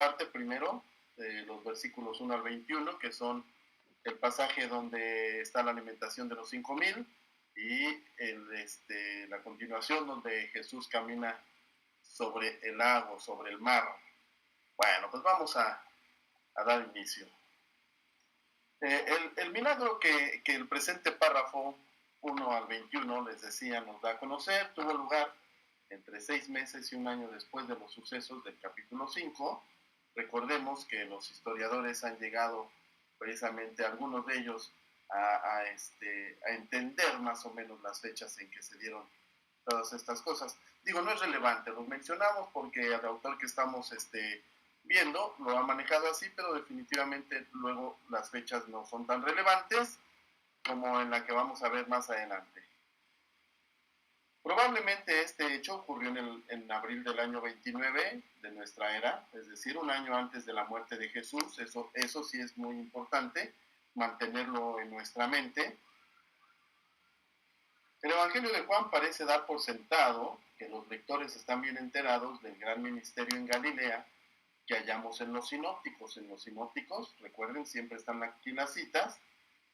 parte primero, de los versículos 1 al 21, que son el pasaje donde está la alimentación de los 5,000 y la continuación donde Jesús camina sobre el lago, sobre el mar. Bueno, pues vamos a dar inicio. El milagro que el presente párrafo 1 al 21, les decía, nos da a conocer, tuvo lugar entre 6 meses y un año después de los sucesos del capítulo 5. Recordemos que los historiadores han llegado, precisamente algunos de ellos, a entender más o menos las fechas en que se dieron todas estas cosas. Digo, no es relevante, lo mencionamos porque el autor que estamos viendo lo ha manejado así, pero definitivamente luego las fechas no son tan relevantes como en la que vamos a ver más adelante. Probablemente este hecho ocurrió en abril del año 29 de nuestra era, es decir, un año antes de la muerte de Jesús. Eso sí es muy importante, mantenerlo en nuestra mente. El Evangelio de Juan parece dar por sentado que los lectores están bien enterados del gran ministerio en Galilea que hallamos en los sinópticos. En los sinópticos, recuerden, siempre están aquí las citas,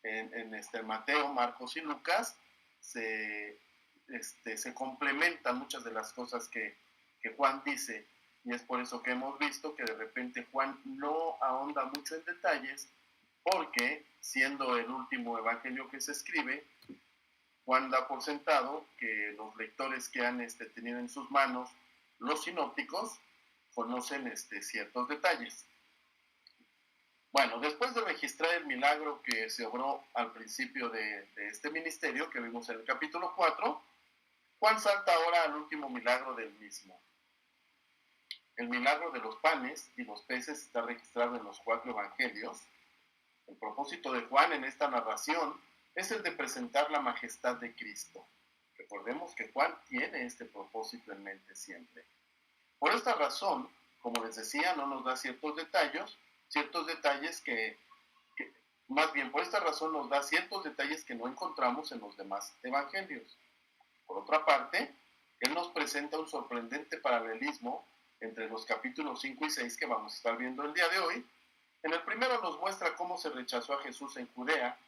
en Mateo, Marcos y Lucas, se complementan muchas de las cosas que Juan dice, y es por eso que hemos visto que de repente Juan no ahonda mucho en detalles, porque siendo el último evangelio que se escribe, Juan da por sentado que los lectores que han tenido en sus manos los sinópticos conocen ciertos detalles. Bueno, después de registrar el milagro que se obró al principio de este ministerio, que vimos en el capítulo 4, Juan salta ahora al último milagro del mismo. El milagro de los panes y los peces está registrado en los 4 evangelios. El propósito de Juan en esta narración es el de presentar la majestad de Cristo. Recordemos que Juan tiene este propósito en mente siempre. Por esta razón, como les decía, no nos da ciertos detalles que más bien por esta razón nos da ciertos detalles que no encontramos en los demás evangelios. Por otra parte, él nos presenta un sorprendente paralelismo entre los capítulos 5 y 6 que vamos a estar viendo el día de hoy. En el primero nos muestra cómo se rechazó a Jesús en Judea.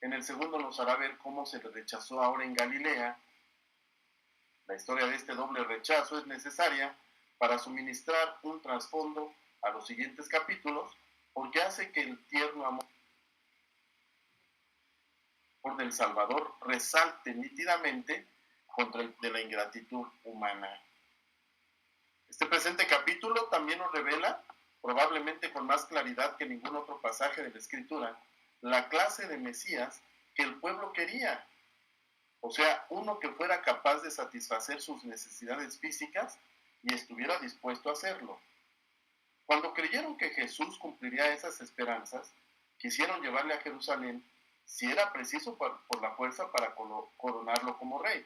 En el segundo nos hará ver cómo se le rechazó ahora en Galilea. La historia de este doble rechazo es necesaria para suministrar un trasfondo a los siguientes capítulos, porque hace que el tierno amor del Salvador resalte nítidamente contra el de la ingratitud humana. Este presente capítulo también nos revela, probablemente con más claridad que ningún otro pasaje de la Escritura, la clase de Mesías que el pueblo quería. O sea, uno que fuera capaz de satisfacer sus necesidades físicas y estuviera dispuesto a hacerlo. Cuando creyeron que Jesús cumpliría esas esperanzas, quisieron llevarle a Jerusalén si era preciso por la fuerza para coronarlo como rey.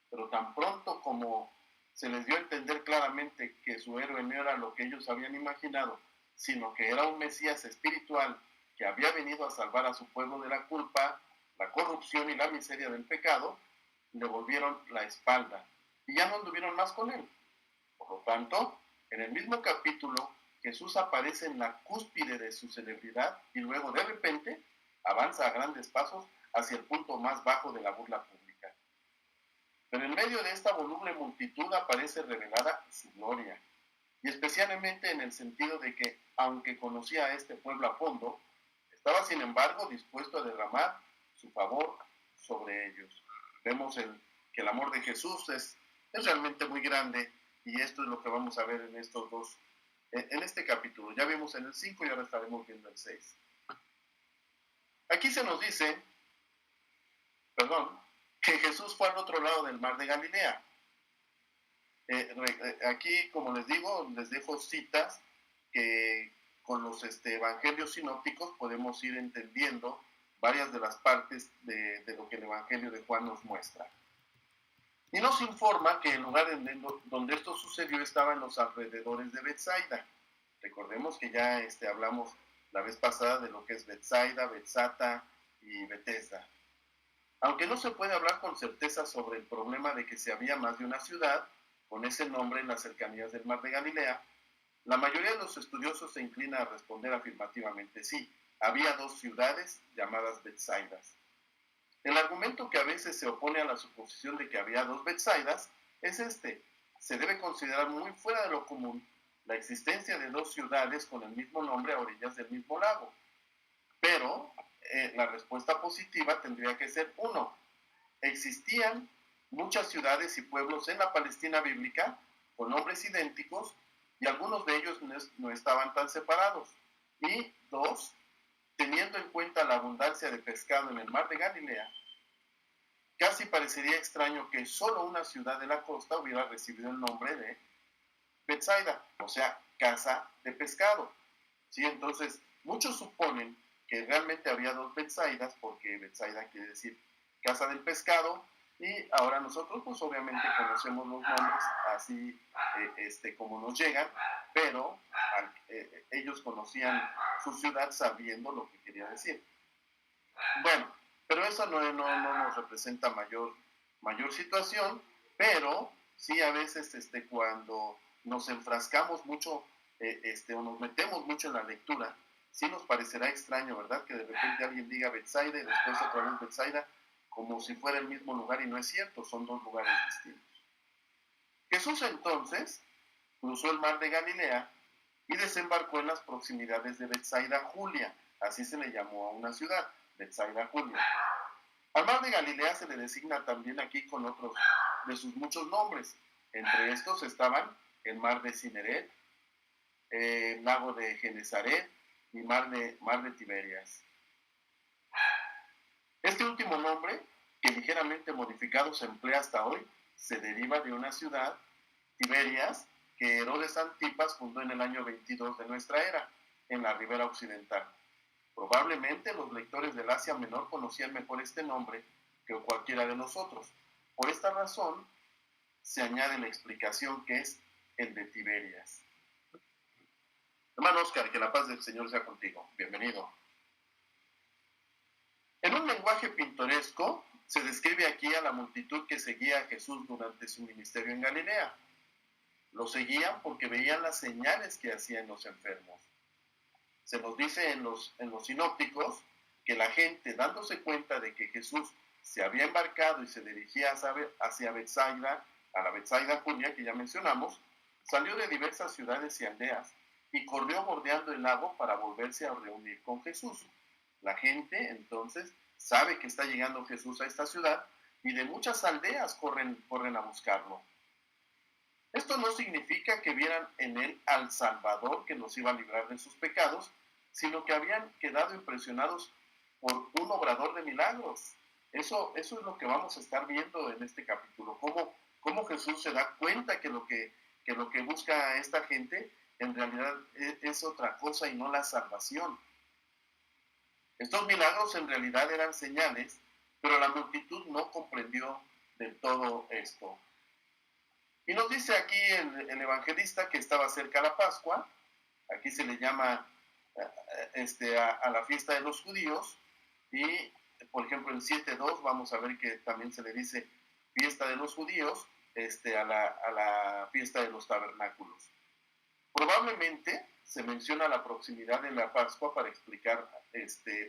Pero tan pronto como se les dio a entender claramente que su héroe no era lo que ellos habían imaginado, sino que era un Mesías espiritual que había venido a salvar a su pueblo de la culpa, la corrupción y la miseria del pecado, le volvieron la espalda y ya no anduvieron más con él. Por lo tanto, en el mismo capítulo, Jesús aparece en la cúspide de su celebridad y luego de repente avanza a grandes pasos hacia el punto más bajo de la burla pública. Pero en medio de esta voluble multitud aparece revelada su gloria, y especialmente en el sentido de que, aunque conocía a este pueblo a fondo, estaba sin embargo dispuesto a derramar su favor sobre ellos. Vemos que el amor de Jesús es realmente muy grande, y esto es lo que vamos a ver en estos dos, en este capítulo. Ya vimos en el 5 y ahora estaremos viendo el 6. Aquí se nos dice, que Jesús fue al otro lado del mar de Galilea. Aquí, como les digo, les dejo citas que con los evangelios sinópticos podemos ir entendiendo varias de las partes de lo que el evangelio de Juan nos muestra. Y nos informa que el lugar donde esto sucedió estaba en los alrededores de Betsaida. Recordemos que ya hablamos la vez pasada de lo que es Betsaida, Betzata y Betesda. Aunque no se puede hablar con certeza sobre el problema de que si había más de una ciudad con ese nombre en las cercanías del mar de Galilea, La mayoría de los estudiosos se inclina a responder afirmativamente, sí, había dos ciudades llamadas Betsaidas. El argumento que a veces se opone a la suposición de que había dos Betsaidas es este. Se debe considerar muy fuera de lo común la existencia de dos ciudades con el mismo nombre a orillas del mismo lago. Pero la respuesta positiva tendría que ser uno. Existían muchas ciudades y pueblos en la Palestina bíblica con nombres idénticos y algunos de ellos no estaban tan separados. Y dos, teniendo en cuenta la abundancia de pescado en el mar de Galilea, casi parecería extraño que solo una ciudad de la costa hubiera recibido el nombre de Betsaida, o sea, casa de pescado. ¿Sí? Entonces, muchos suponen que realmente había dos Betsaidas, porque Betsaida quiere decir casa del pescado, y ahora nosotros pues obviamente conocemos los nombres así como nos llegan, pero ellos conocían su ciudad sabiendo lo que quería decir. Bueno, pero eso no nos representa mayor situación, pero sí a veces cuando nos enfrascamos mucho o nos metemos mucho en la lectura, sí nos parecerá extraño, ¿verdad? Que de repente alguien diga Betsaida y después otra vez Betsaida, como si fuera el mismo lugar, y no es cierto, son dos lugares distintos. Jesús entonces cruzó el mar de Galilea y desembarcó en las proximidades de Betsaida Julia, así se le llamó a una ciudad, Betsaida Julia. Al mar de Galilea se le designa también aquí con otros de sus muchos nombres. Entre estos estaban el mar de Cineret, el lago de Genesaret y mar de Tiberias. Este último nombre, que ligeramente modificado se emplea hasta hoy, se deriva de una ciudad, Tiberias, que Herodes Antipas fundó en el año 22 de nuestra era, en la ribera occidental. Probablemente los lectores del Asia Menor conocían mejor este nombre que cualquiera de nosotros. Por esta razón, se añade la explicación que es el de Tiberias. Hermano Oscar, que la paz del Señor sea contigo. Bienvenido. En un lenguaje pintoresco, se describe aquí a la multitud que seguía a Jesús durante su ministerio en Galilea. Lo seguían porque veían las señales que hacía en los enfermos. Se nos dice en los sinópticos que la gente, dándose cuenta de que Jesús se había embarcado y se dirigía hacia Betsaida, a la Betsaida Julia que ya mencionamos, salió de diversas ciudades y aldeas y corrió bordeando el lago para volverse a reunir con Jesús. La gente entonces sabe que está llegando Jesús a esta ciudad y de muchas aldeas corren a buscarlo. Esto no significa que vieran en él al Salvador que nos iba a librar de sus pecados, sino que habían quedado impresionados por un obrador de milagros. Eso es lo que vamos a estar viendo en este capítulo, cómo Jesús se da cuenta que lo que busca a esta gente en realidad es otra cosa y no la salvación. Estos milagros en realidad eran señales, pero la multitud no comprendió del todo esto. Y nos dice aquí el evangelista que estaba cerca la Pascua. Aquí se le llama a la fiesta de los judíos. Y, por ejemplo, en 7.2 vamos a ver que también se le dice fiesta de los judíos a la fiesta de los tabernáculos. Probablemente se menciona la proximidad de la Pascua para explicar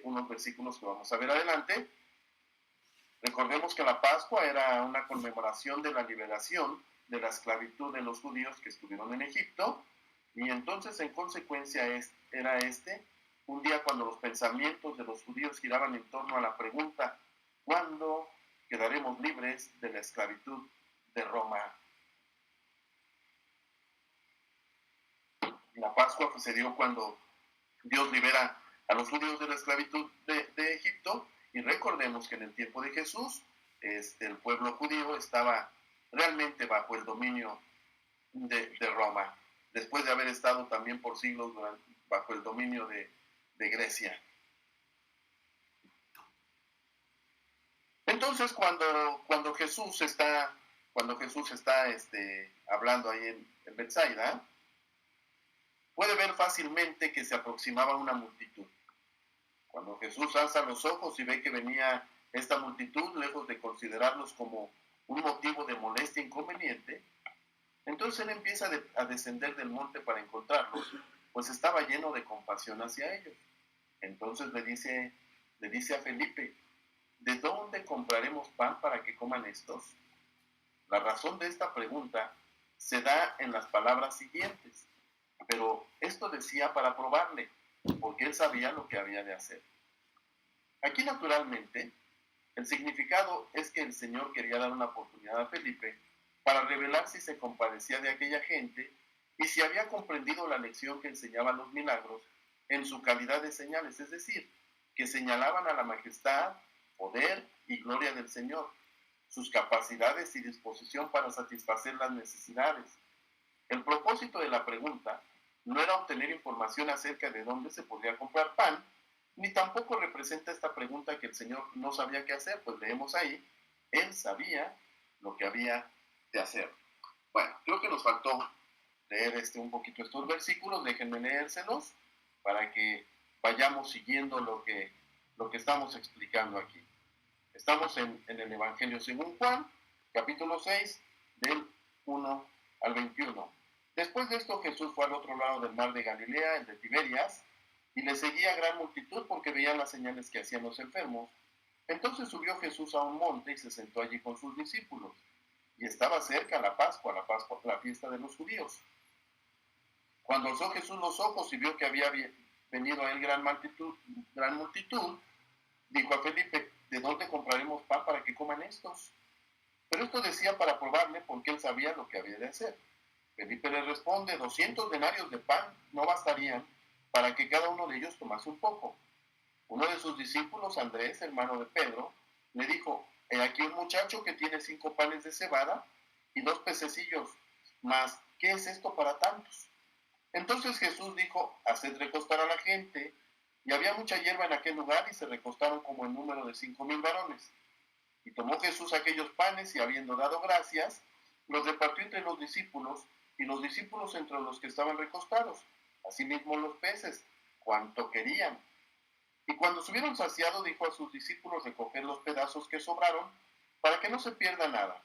unos versículos que vamos a ver adelante. Recordemos que la Pascua era una conmemoración de la liberación de la esclavitud de los judíos que estuvieron en Egipto, y entonces en consecuencia era un día cuando los pensamientos de los judíos giraban en torno a la pregunta: ¿cuándo quedaremos libres de la esclavitud de Roma? La Pascua se dio cuando Dios libera a los judíos de la esclavitud de Egipto, y recordemos que en el tiempo de Jesús el pueblo judío estaba realmente bajo el dominio de Roma, después de haber estado también por siglos bajo el dominio de Grecia. Entonces, cuando Jesús está hablando ahí en Betsaida, puede ver fácilmente que se aproximaba una multitud. Cuando Jesús alza los ojos y ve que venía esta multitud, lejos de considerarlos como un motivo de molestia inconveniente, Entonces él empieza a descender del monte para encontrarlos, pues estaba lleno de compasión hacia ellos. Entonces le dice a Felipe, ¿de dónde compraremos pan para que coman estos? La razón de esta pregunta se da en las palabras siguientes, pero esto decía para probarle, porque él sabía lo que había de hacer. Aquí naturalmente, el significado es que el Señor quería dar una oportunidad a Felipe para revelar si se compadecía de aquella gente y si había comprendido la lección que enseñaban los milagros en su calidad de señales, es decir, que señalaban a la majestad, poder y gloria del Señor, sus capacidades y disposición para satisfacer las necesidades. El propósito de la pregunta no era obtener información acerca de dónde se podría comprar pan, ni tampoco representa esta pregunta que el Señor no sabía qué hacer, pues leemos ahí, Él sabía lo que había de hacer. Bueno, creo que nos faltó leer un poquito estos versículos, déjenme leérselos para que vayamos siguiendo lo que estamos explicando aquí. Estamos en el Evangelio según Juan, capítulo 6, del 1 al 21. Después de esto, Jesús fue al otro lado del mar de Galilea, el de Tiberias, y le seguía gran multitud porque veían las señales que hacían los enfermos. Entonces subió Jesús a un monte y se sentó allí con sus discípulos. Y estaba cerca la Pascua, la fiesta de los judíos. Cuando alzó Jesús los ojos y vio que había venido a él gran multitud, dijo a Felipe, ¿de dónde compraremos pan para que coman estos? Pero esto decía para probarle porque él sabía lo que había de hacer. Felipe le responde, 200 denarios de pan no bastarían para que cada uno de ellos tomase un poco. Uno de sus discípulos, Andrés, hermano de Pedro, le dijo, he aquí un muchacho que tiene 5 panes de cebada y 2 pececillos, mas ¿qué es esto para tantos? Entonces Jesús dijo, haced recostar a la gente, y había mucha hierba en aquel lugar y se recostaron como en número de 5,000 varones. Y tomó Jesús aquellos panes y habiendo dado gracias, los repartió entre los discípulos y los discípulos entre los que estaban recostados, asimismo los peces, cuanto querían. Y cuando estuvieron saciados, dijo a sus discípulos recoger los pedazos que sobraron, para que no se pierda nada.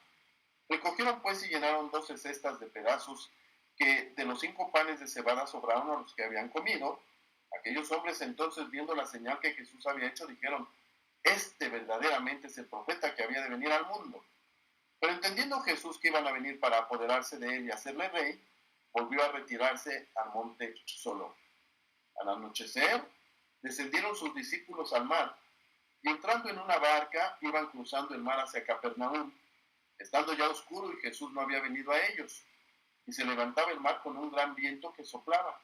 Recogieron pues y llenaron 12 cestas de pedazos que de los 5 panes de cebada sobraron a los que habían comido. Aquellos hombres entonces, viendo la señal que Jesús había hecho, dijeron, este verdaderamente es el profeta que había de venir al mundo. Pero entendiendo Jesús que iban a venir para apoderarse de él y hacerle rey, volvió a retirarse al monte solo. Al anochecer, descendieron sus discípulos al mar, y entrando en una barca, iban cruzando el mar hacia Capernaum, estando ya oscuro y Jesús no había venido a ellos, y se levantaba el mar con un gran viento que soplaba.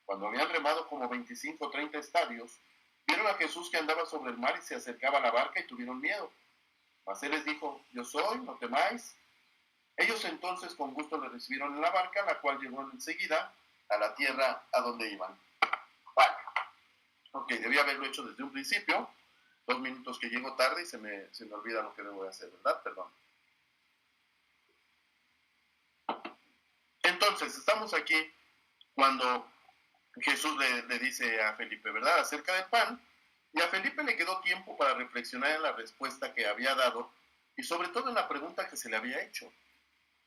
Cuando habían remado como 25 o 30 estadios, vieron a Jesús que andaba sobre el mar y se acercaba a la barca y tuvieron miedo. Mas él les dijo, yo soy, no temáis. Ellos entonces con gusto le recibieron en la barca, la cual llegó enseguida a la tierra a donde iban. Vale. Ok, debía haberlo hecho desde un principio. 2 minutos que llego tarde y se me olvida lo que debo de hacer, ¿verdad? Perdón. Entonces, estamos aquí cuando Jesús le dice a Felipe, ¿verdad?, acerca del pan, y a Felipe le quedó tiempo para reflexionar en la respuesta que había dado y sobre todo en la pregunta que se le había hecho.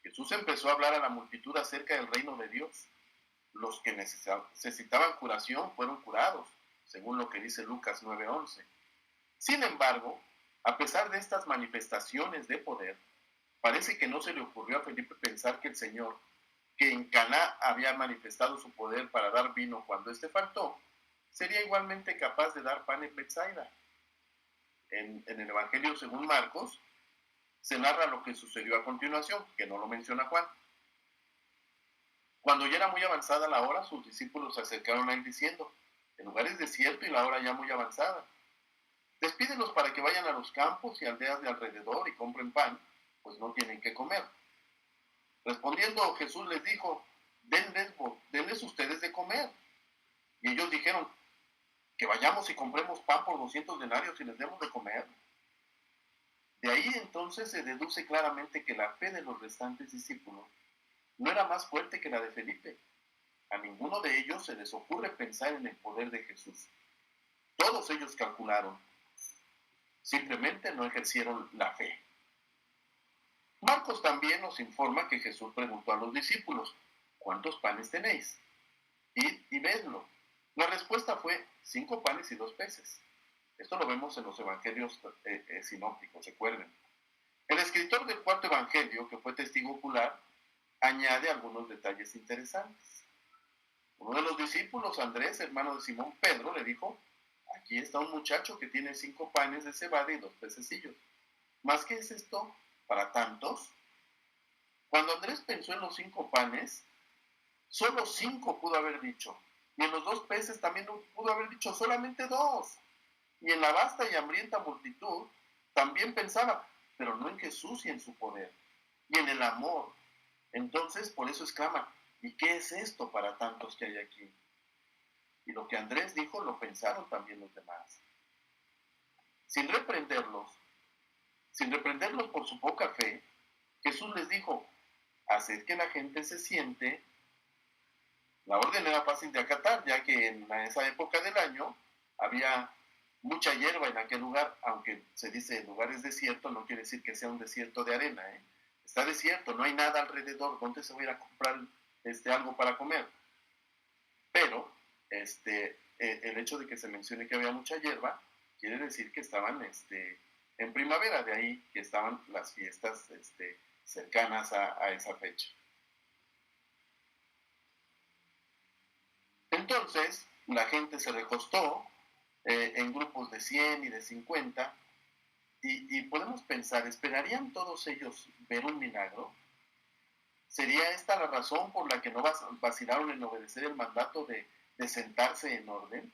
Jesús empezó a hablar a la multitud acerca del reino de Dios. Los que necesitaban curación fueron curados, según lo que dice Lucas 9:11. Sin embargo, a pesar de estas manifestaciones de poder, parece que no se le ocurrió a Felipe pensar que el Señor, que en Caná había manifestado su poder para dar vino cuando éste faltó, sería igualmente capaz de dar pan en Betsaida. En el Evangelio según Marcos, se narra lo que sucedió a continuación, que no lo menciona Juan. Cuando ya era muy avanzada la hora, sus discípulos se acercaron a él diciendo, el lugar es desierto y la hora ya muy avanzada. Despídelos para que vayan a los campos y aldeas de alrededor y compren pan, pues no tienen que comer. Respondiendo Jesús les dijo, denles ustedes de comer. Y ellos dijeron, que vayamos y compremos pan por 200 denarios y les demos de comer. De ahí entonces se deduce claramente que la fe de los restantes discípulos no era más fuerte que la de Felipe. A ninguno de ellos se les ocurre pensar en el poder de Jesús. Todos ellos calcularon, simplemente no ejercieron la fe. Marcos también nos informa que Jesús preguntó a los discípulos, ¿cuántos panes tenéis? Y vedlo. La respuesta fue 5 panes y 2 peces. Esto lo vemos en los evangelios sinópticos, recuerden. El escritor del cuarto evangelio, que fue testigo ocular, añade algunos detalles interesantes. Uno de los discípulos, Andrés, hermano de Simón Pedro, le dijo, aquí está un muchacho que tiene 5 panes de cebada y 2 pececillos. ¿Más qué es esto para tantos? Cuando Andrés pensó en los 5 panes, solo 5 pudo haber dicho. Y en los 2 peces también pudo haber dicho solamente 2. Y en la vasta y hambrienta multitud también pensaba, pero no en Jesús y en su poder. Y en el amor. Entonces, por eso exclama, ¿y qué es esto para tantos que hay aquí? Y lo que Andrés dijo lo pensaron también los demás. Sin reprenderlos por su poca fe, Jesús les dijo, haced que la gente se siente. La orden era fácil de acatar, ya que en esa época del año había mucha hierba en aquel lugar, aunque se dice el lugar es desierto, no quiere decir que sea un desierto de arena, ¿eh? Está desierto, no hay nada alrededor, ¿dónde se va a ir a comprar algo para comer? Pero el hecho de que se mencione que había mucha hierba, quiere decir que estaban en primavera, de ahí que estaban las fiestas cercanas a esa fecha. Entonces, la gente se recostó en grupos de 100 y de 50, y podemos pensar, ¿esperarían todos ellos ver un milagro? ¿Sería esta la razón por la que no vacilaron en obedecer el mandato de sentarse en orden?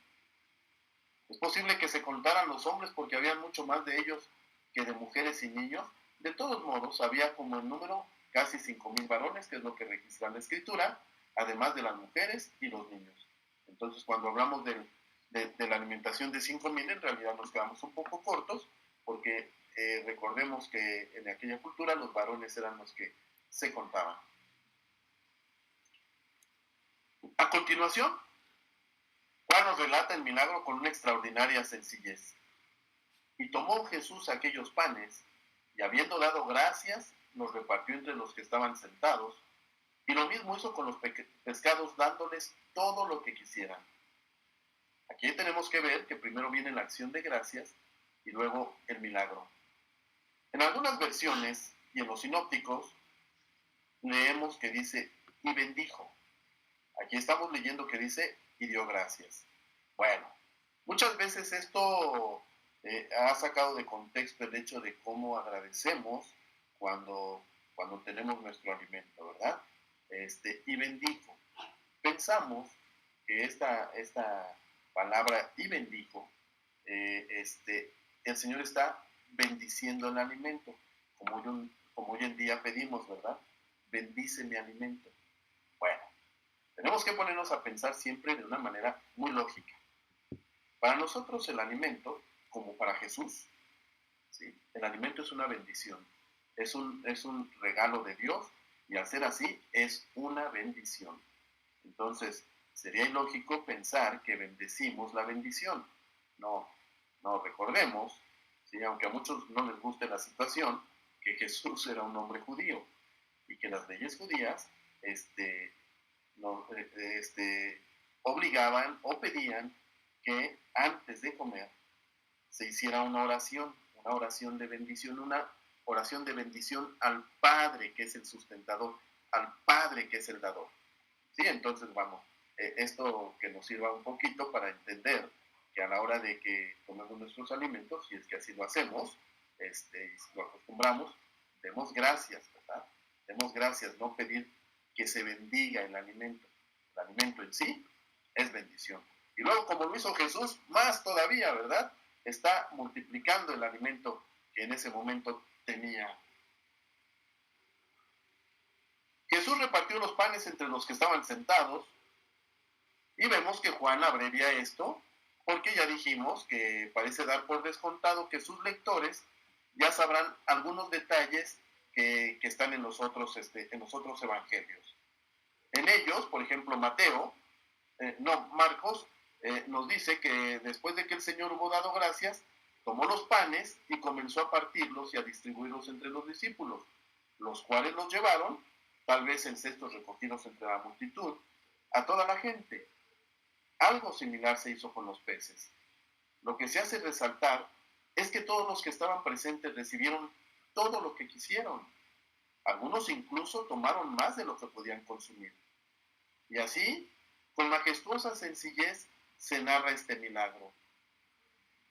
Es posible que se contaran los hombres porque había mucho más de ellos que de mujeres y niños. De todos modos, había como en número casi 5,000 varones, que es lo que registra la Escritura, además de las mujeres y los niños. Entonces, cuando hablamos de la alimentación de 5,000, en realidad nos quedamos un poco cortos, porque recordemos que en aquella cultura los varones eran los que se contaban. A continuación, Juan nos relata el milagro con una extraordinaria sencillez. Y tomó Jesús aquellos panes, y habiendo dado gracias, los repartió entre los que estaban sentados, y lo mismo hizo con los pescados, dándoles todo lo que quisieran. Aquí tenemos que ver que primero viene la acción de gracias y luego el milagro. En algunas versiones y en los sinópticos leemos que dice, y bendijo. Aquí estamos leyendo que dice, y dio gracias. Bueno, muchas veces esto ha sacado de contexto el hecho de cómo agradecemos cuando tenemos nuestro alimento, ¿verdad? Y bendijo. Pensamos que esta palabra y bendijo, el Señor está bendiciendo el alimento, como hoy en día pedimos, ¿verdad? Bendice mi alimento. Bueno, tenemos que ponernos a pensar siempre de una manera muy lógica. Para nosotros el alimento, como para Jesús, ¿sí? El alimento es una bendición, es un regalo de Dios, y al ser así es una bendición. Entonces, sería ilógico pensar que bendecimos la bendición. No, recordemos, ¿sí? Aunque a muchos no les guste la situación, que Jesús era un hombre judío y que las leyes judías obligaban o pedían que antes de comer se hiciera una oración de bendición, una oración de bendición al Padre que es el sustentador, al Padre que es el dador. Sí, entonces vamos, esto que nos sirva un poquito para entender que a la hora de que tomemos nuestros alimentos, si es que así lo hacemos, si lo acostumbramos, demos gracias, ¿verdad? Demos gracias, no pedir que se bendiga el alimento. El alimento en sí es bendición. Y luego, como lo hizo Jesús, más todavía, ¿verdad? Está multiplicando el alimento que en ese momento tenía. Jesús repartió los panes entre los que estaban sentados, y vemos que Juan abrevia esto porque ya dijimos que parece dar por descontado que sus lectores ya sabrán algunos detalles que están en los otros evangelios. En ellos, por ejemplo, Marcos nos dice que después de que el Señor hubo dado gracias, tomó los panes y comenzó a partirlos y a distribuirlos entre los discípulos. los cuales los llevaron, tal vez en cestos recogidos entre la multitud, a toda la gente. Algo similar se hizo con los peces. Lo que se hace resaltar es que todos los que estaban presentes recibieron todo lo que quisieron. Algunos incluso tomaron más de lo que podían consumir. Y así, con majestuosa sencillez, se narra este milagro.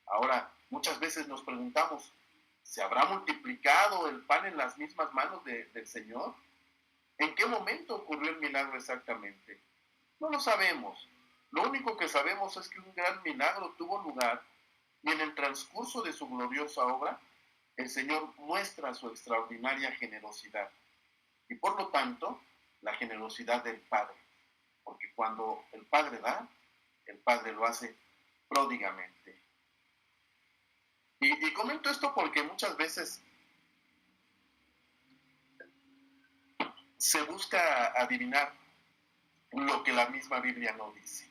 Ahora, muchas veces nos preguntamos, ¿se habrá multiplicado el pan en las mismas manos del Señor? ¿En qué momento ocurrió el milagro exactamente? No lo sabemos. Lo único que sabemos es que un gran milagro tuvo lugar y en el transcurso de su gloriosa obra, el Señor muestra su extraordinaria generosidad y por lo tanto, la generosidad del Padre. Porque cuando el Padre da, el Padre lo hace pródigamente. Y comento esto porque muchas veces se busca adivinar lo que la misma Biblia no dice,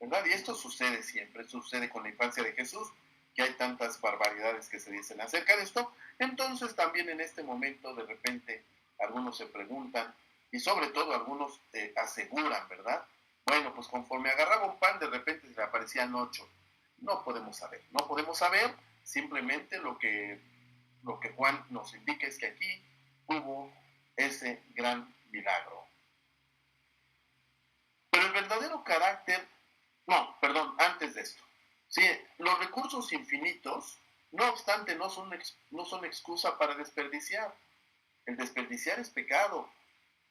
¿verdad? Y esto sucede siempre, sucede con la infancia de Jesús, que hay tantas barbaridades que se dicen acerca de esto. Entonces también en este momento de repente algunos se preguntan y sobre todo algunos aseguran, ¿verdad? Bueno, pues conforme agarraba un pan de repente se le aparecían 8. No podemos saber, simplemente lo que Juan nos indica es que aquí hubo ese gran milagro. Pero el verdadero carácter, no, perdón, antes de esto. Sí, los recursos infinitos, no obstante, no son excusa para desperdiciar. El desperdiciar es pecado.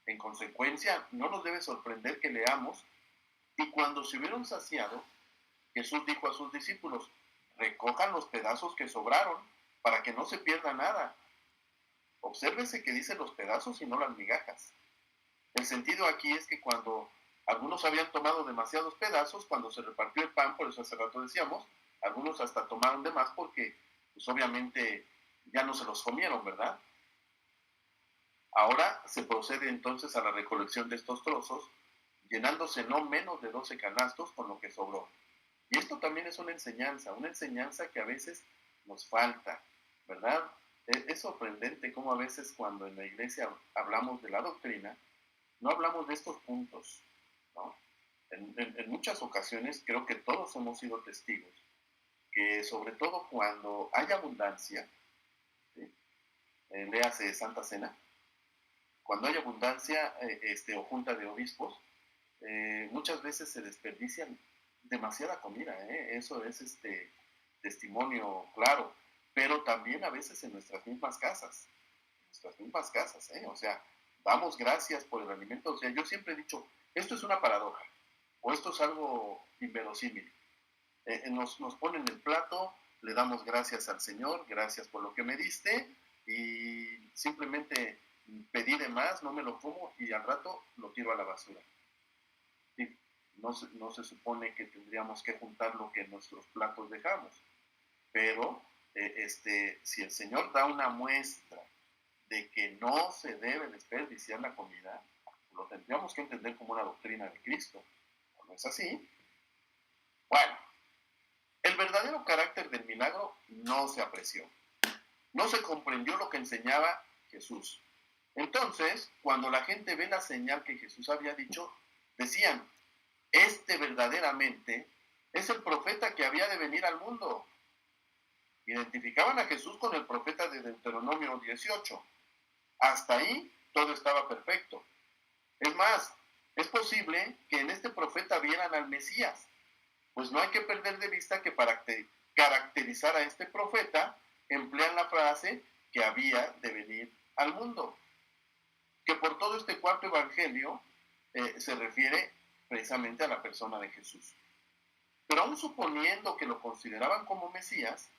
En consecuencia, no nos debe sorprender que leamos, y cuando se hubieron saciado, Jesús dijo a sus discípulos, recojan los pedazos que sobraron, para que no se pierda nada. Obsérvese que dice los pedazos y no las migajas. El sentido aquí es que cuando algunos habían tomado demasiados pedazos, cuando se repartió el pan, por eso hace rato decíamos, algunos hasta tomaron de más porque pues obviamente ya no se los comieron, ¿verdad? Ahora se procede entonces a la recolección de estos trozos, llenándose no menos de 12 canastos con lo que sobró. Y esto también es una enseñanza que a veces nos falta, ¿verdad? Es sorprendente cómo a veces cuando en la iglesia hablamos de la doctrina, no hablamos de estos puntos, ¿no? En muchas ocasiones creo que todos hemos sido testigos, que sobre todo cuando hay abundancia, ¿sí? Léase Santa Cena, cuando hay abundancia o junta de obispos, muchas veces se desperdician demasiada comida, eso es testimonio claro, pero también a veces en nuestras mismas casas, o sea, damos gracias por el alimento. O sea, yo siempre he dicho, esto es una paradoja, o esto es algo inverosímil. Nos ponen el plato, le damos gracias al Señor, gracias por lo que me diste, y simplemente pedí de más, no me lo como, y al rato lo tiro a la basura. Sí, no se supone que tendríamos que juntar lo que en nuestros platos dejamos, pero si el Señor da una muestra de que no se debe desperdiciar la comida, lo tendríamos que entender como una doctrina de Cristo. ¿No es así? Bueno, el verdadero carácter del milagro no se apreció. No se comprendió lo que enseñaba Jesús. Entonces, cuando la gente ve la señal que Jesús había dicho, decían, este verdaderamente es el profeta que había de venir al mundo. Identificaban a Jesús con el profeta de Deuteronomio 18. Hasta ahí todo estaba perfecto. Es más, es posible que en este profeta vieran al Mesías, pues no hay que perder de vista que para caracterizar a este profeta emplean la frase que había de venir al mundo, que por todo este cuarto evangelio se refiere precisamente a la persona de Jesús. Pero aún suponiendo que lo consideraban como Mesías,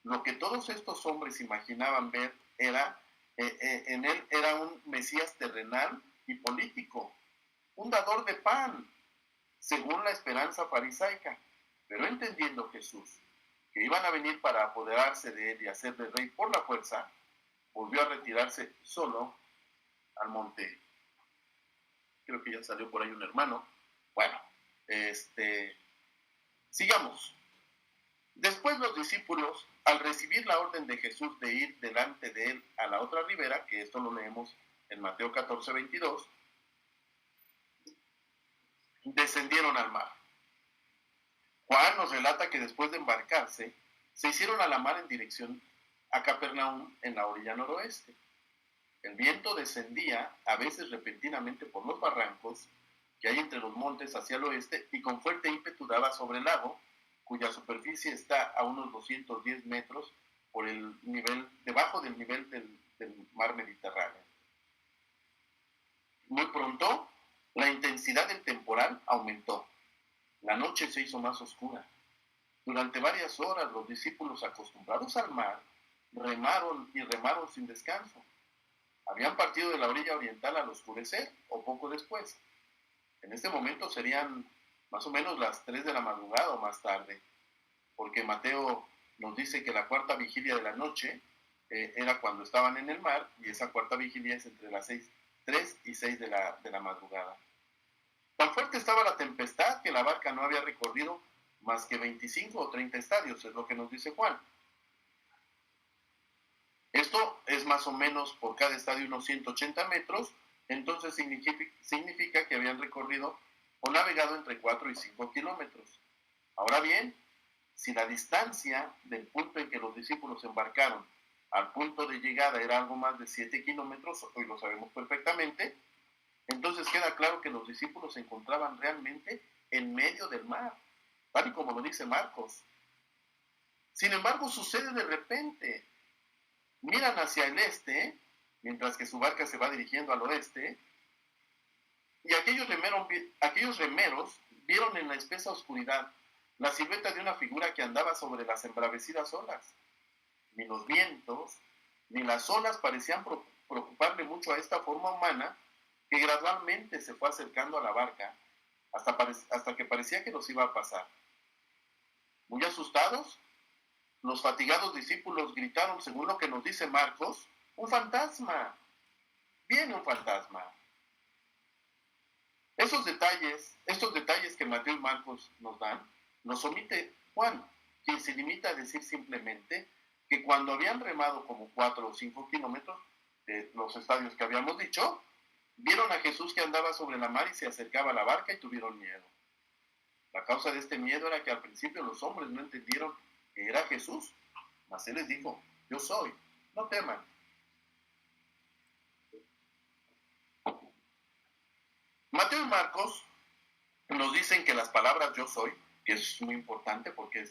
lo que todos estos hombres imaginaban ver en él era un Mesías terrenal y político, un dador de pan, según la esperanza farisaica. Pero entendiendo Jesús que iban a venir para apoderarse de él y hacerle rey por la fuerza, volvió a retirarse solo al monte. Creo que ya salió por ahí un hermano. Bueno, sigamos. Después los discípulos, al recibir la orden de Jesús de ir delante de él a la otra ribera, que esto lo leemos en Mateo 14:22, descendieron al mar. Juan nos relata que después de embarcarse, se hicieron a la mar en dirección a Capernaum en la orilla noroeste. El viento descendía, a veces repentinamente por los barrancos que hay entre los montes hacia el oeste, y con fuerte ímpetu daba sobre el lago, cuya superficie está a unos 210 metros por el nivel, debajo del nivel del mar Mediterráneo. Muy pronto, la intensidad del temporal aumentó. La noche se hizo más oscura. Durante varias horas los discípulos, acostumbrados al mar, remaron y remaron sin descanso. Habían partido de la orilla oriental al oscurecer o poco después. En este momento serían más o menos las 3 de la madrugada o más tarde, porque Mateo nos dice que la cuarta vigilia de la noche era cuando estaban en el mar, y esa cuarta vigilia es entre las 3 y 6 de la madrugada. Tan fuerte estaba la tempestad que la barca no había recorrido más que 25 o 30 estadios, es lo que nos dice Juan. Esto es más o menos por cada estadio unos 180 metros, entonces significa que habían recorrido o navegado entre 4 y 5 kilómetros. Ahora bien, si la distancia del punto en que los discípulos embarcaron al punto de llegada era algo más de 7 kilómetros, hoy lo sabemos perfectamente, entonces queda claro que los discípulos se encontraban realmente en medio del mar, tal y como lo dice Marcos. Sin embargo, sucede de repente. Miran hacia el este, mientras que su barca se va dirigiendo al oeste, y aquellos remeros vieron en la espesa oscuridad la silueta de una figura que andaba sobre las embravecidas olas. Ni los vientos, ni las olas parecían preocuparle mucho a esta forma humana que gradualmente se fue acercando a la barca hasta que parecía que los iba a pasar. Muy asustados, los fatigados discípulos gritaron, según lo que nos dice Marcos, ¡un fantasma! ¡Viene un fantasma! Estos detalles que Mateo y Marcos nos dan, los omite Juan, quien se limita a decir simplemente que cuando habían remado como 4 o 5 kilómetros de los estadios que habíamos dicho, vieron a Jesús que andaba sobre la mar y se acercaba a la barca y tuvieron miedo. La causa de este miedo era que al principio los hombres no entendieron que era Jesús, mas él les dijo, yo soy, no teman. Mateo y Marcos nos dicen que las palabras yo soy, que es muy importante porque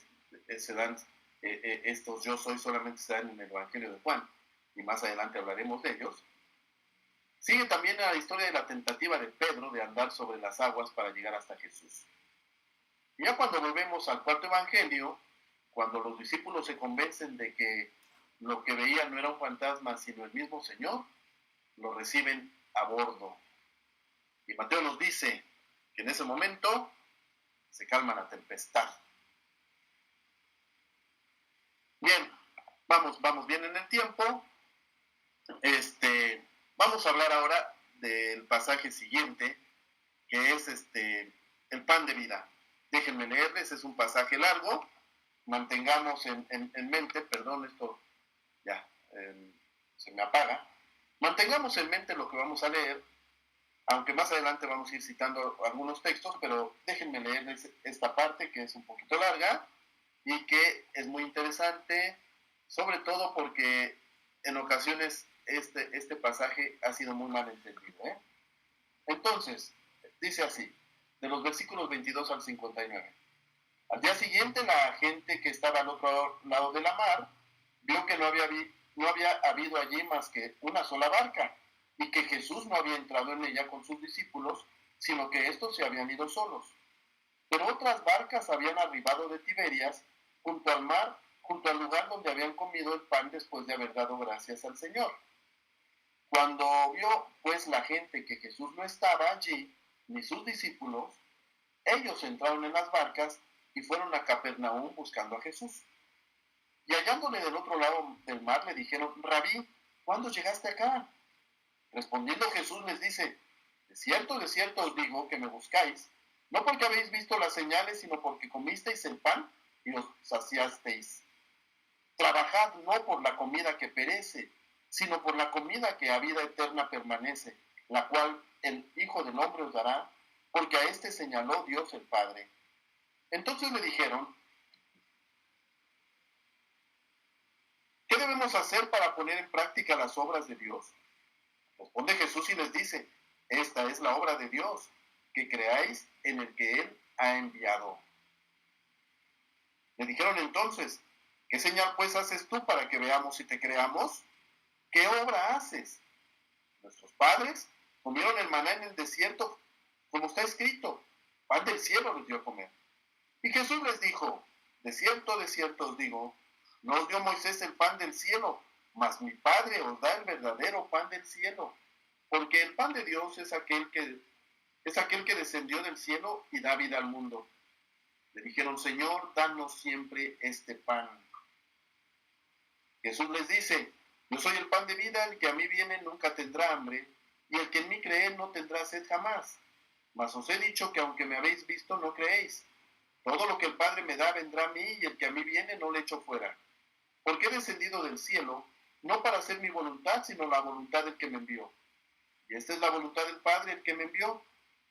se dan estos yo soy solamente se dan en el Evangelio de Juan, y más adelante hablaremos de ellos. Sigue también la historia de la tentativa de Pedro de andar sobre las aguas para llegar hasta Jesús. Y ya cuando volvemos al cuarto evangelio, cuando los discípulos se convencen de que lo que veían no era un fantasma, sino el mismo Señor, lo reciben a bordo. Y Mateo nos dice que en ese momento se calma la tempestad. Bien, vamos bien en el tiempo. Vamos a hablar ahora del pasaje siguiente, que es el pan de vida. Déjenme leerles, es un pasaje largo. Mantengamos en mente, perdón, esto ya se me apaga. Mantengamos en mente lo que vamos a leer, aunque más adelante vamos a ir citando algunos textos, pero déjenme leerles esta parte que es un poquito larga y que es muy interesante, sobre todo porque en ocasiones este pasaje ha sido muy mal entendido. Entonces, dice así, de los versículos 22 al 59. Al día siguiente, la gente que estaba al otro lado de la mar vio que no había habido allí más que una sola barca, y que Jesús no había entrado en ella con sus discípulos, sino que estos se habían ido solos. Pero otras barcas habían arribado de Tiberias junto al mar, junto al lugar donde habían comido el pan después de haber dado gracias al Señor. Cuando vio pues la gente que Jesús no estaba allí, ni sus discípulos, ellos entraron en las barcas y fueron a Capernaum buscando a Jesús. Y hallándole del otro lado del mar, le dijeron, Rabí, ¿cuándo llegaste acá? Respondiendo Jesús les dice, de cierto os digo que me buscáis, no porque habéis visto las señales, sino porque comisteis el pan y os saciasteis. Trabajad no por la comida que perece, sino por la comida que a vida eterna permanece, la cual el Hijo del Hombre os dará, porque a éste señaló Dios el Padre. Entonces le dijeron, ¿qué debemos hacer para poner en práctica las obras de Dios? Responde Jesús y les dice, esta es la obra de Dios, que creáis en el que Él ha enviado. Le dijeron entonces, ¿qué señal pues haces tú para que veamos si te creamos? ¿Qué obra haces? Nuestros padres comieron el maná en el desierto, como está escrito, pan del cielo les dio a comer. Y Jesús les dijo, de cierto os digo, no os dio Moisés el pan del cielo, mas mi Padre os da el verdadero pan del cielo, porque el pan de Dios es aquel que descendió del cielo y da vida al mundo. Le dijeron, Señor, danos siempre este pan. Jesús les dice, yo soy el pan de vida, el que a mí viene nunca tendrá hambre, y el que en mí cree no tendrá sed jamás. Mas os he dicho que aunque me habéis visto, no creéis. Todo lo que el Padre me da vendrá a mí, y el que a mí viene no le echo fuera. Porque he descendido del cielo, no para hacer mi voluntad, sino la voluntad del que me envió. Y esta es la voluntad del Padre, el que me envió,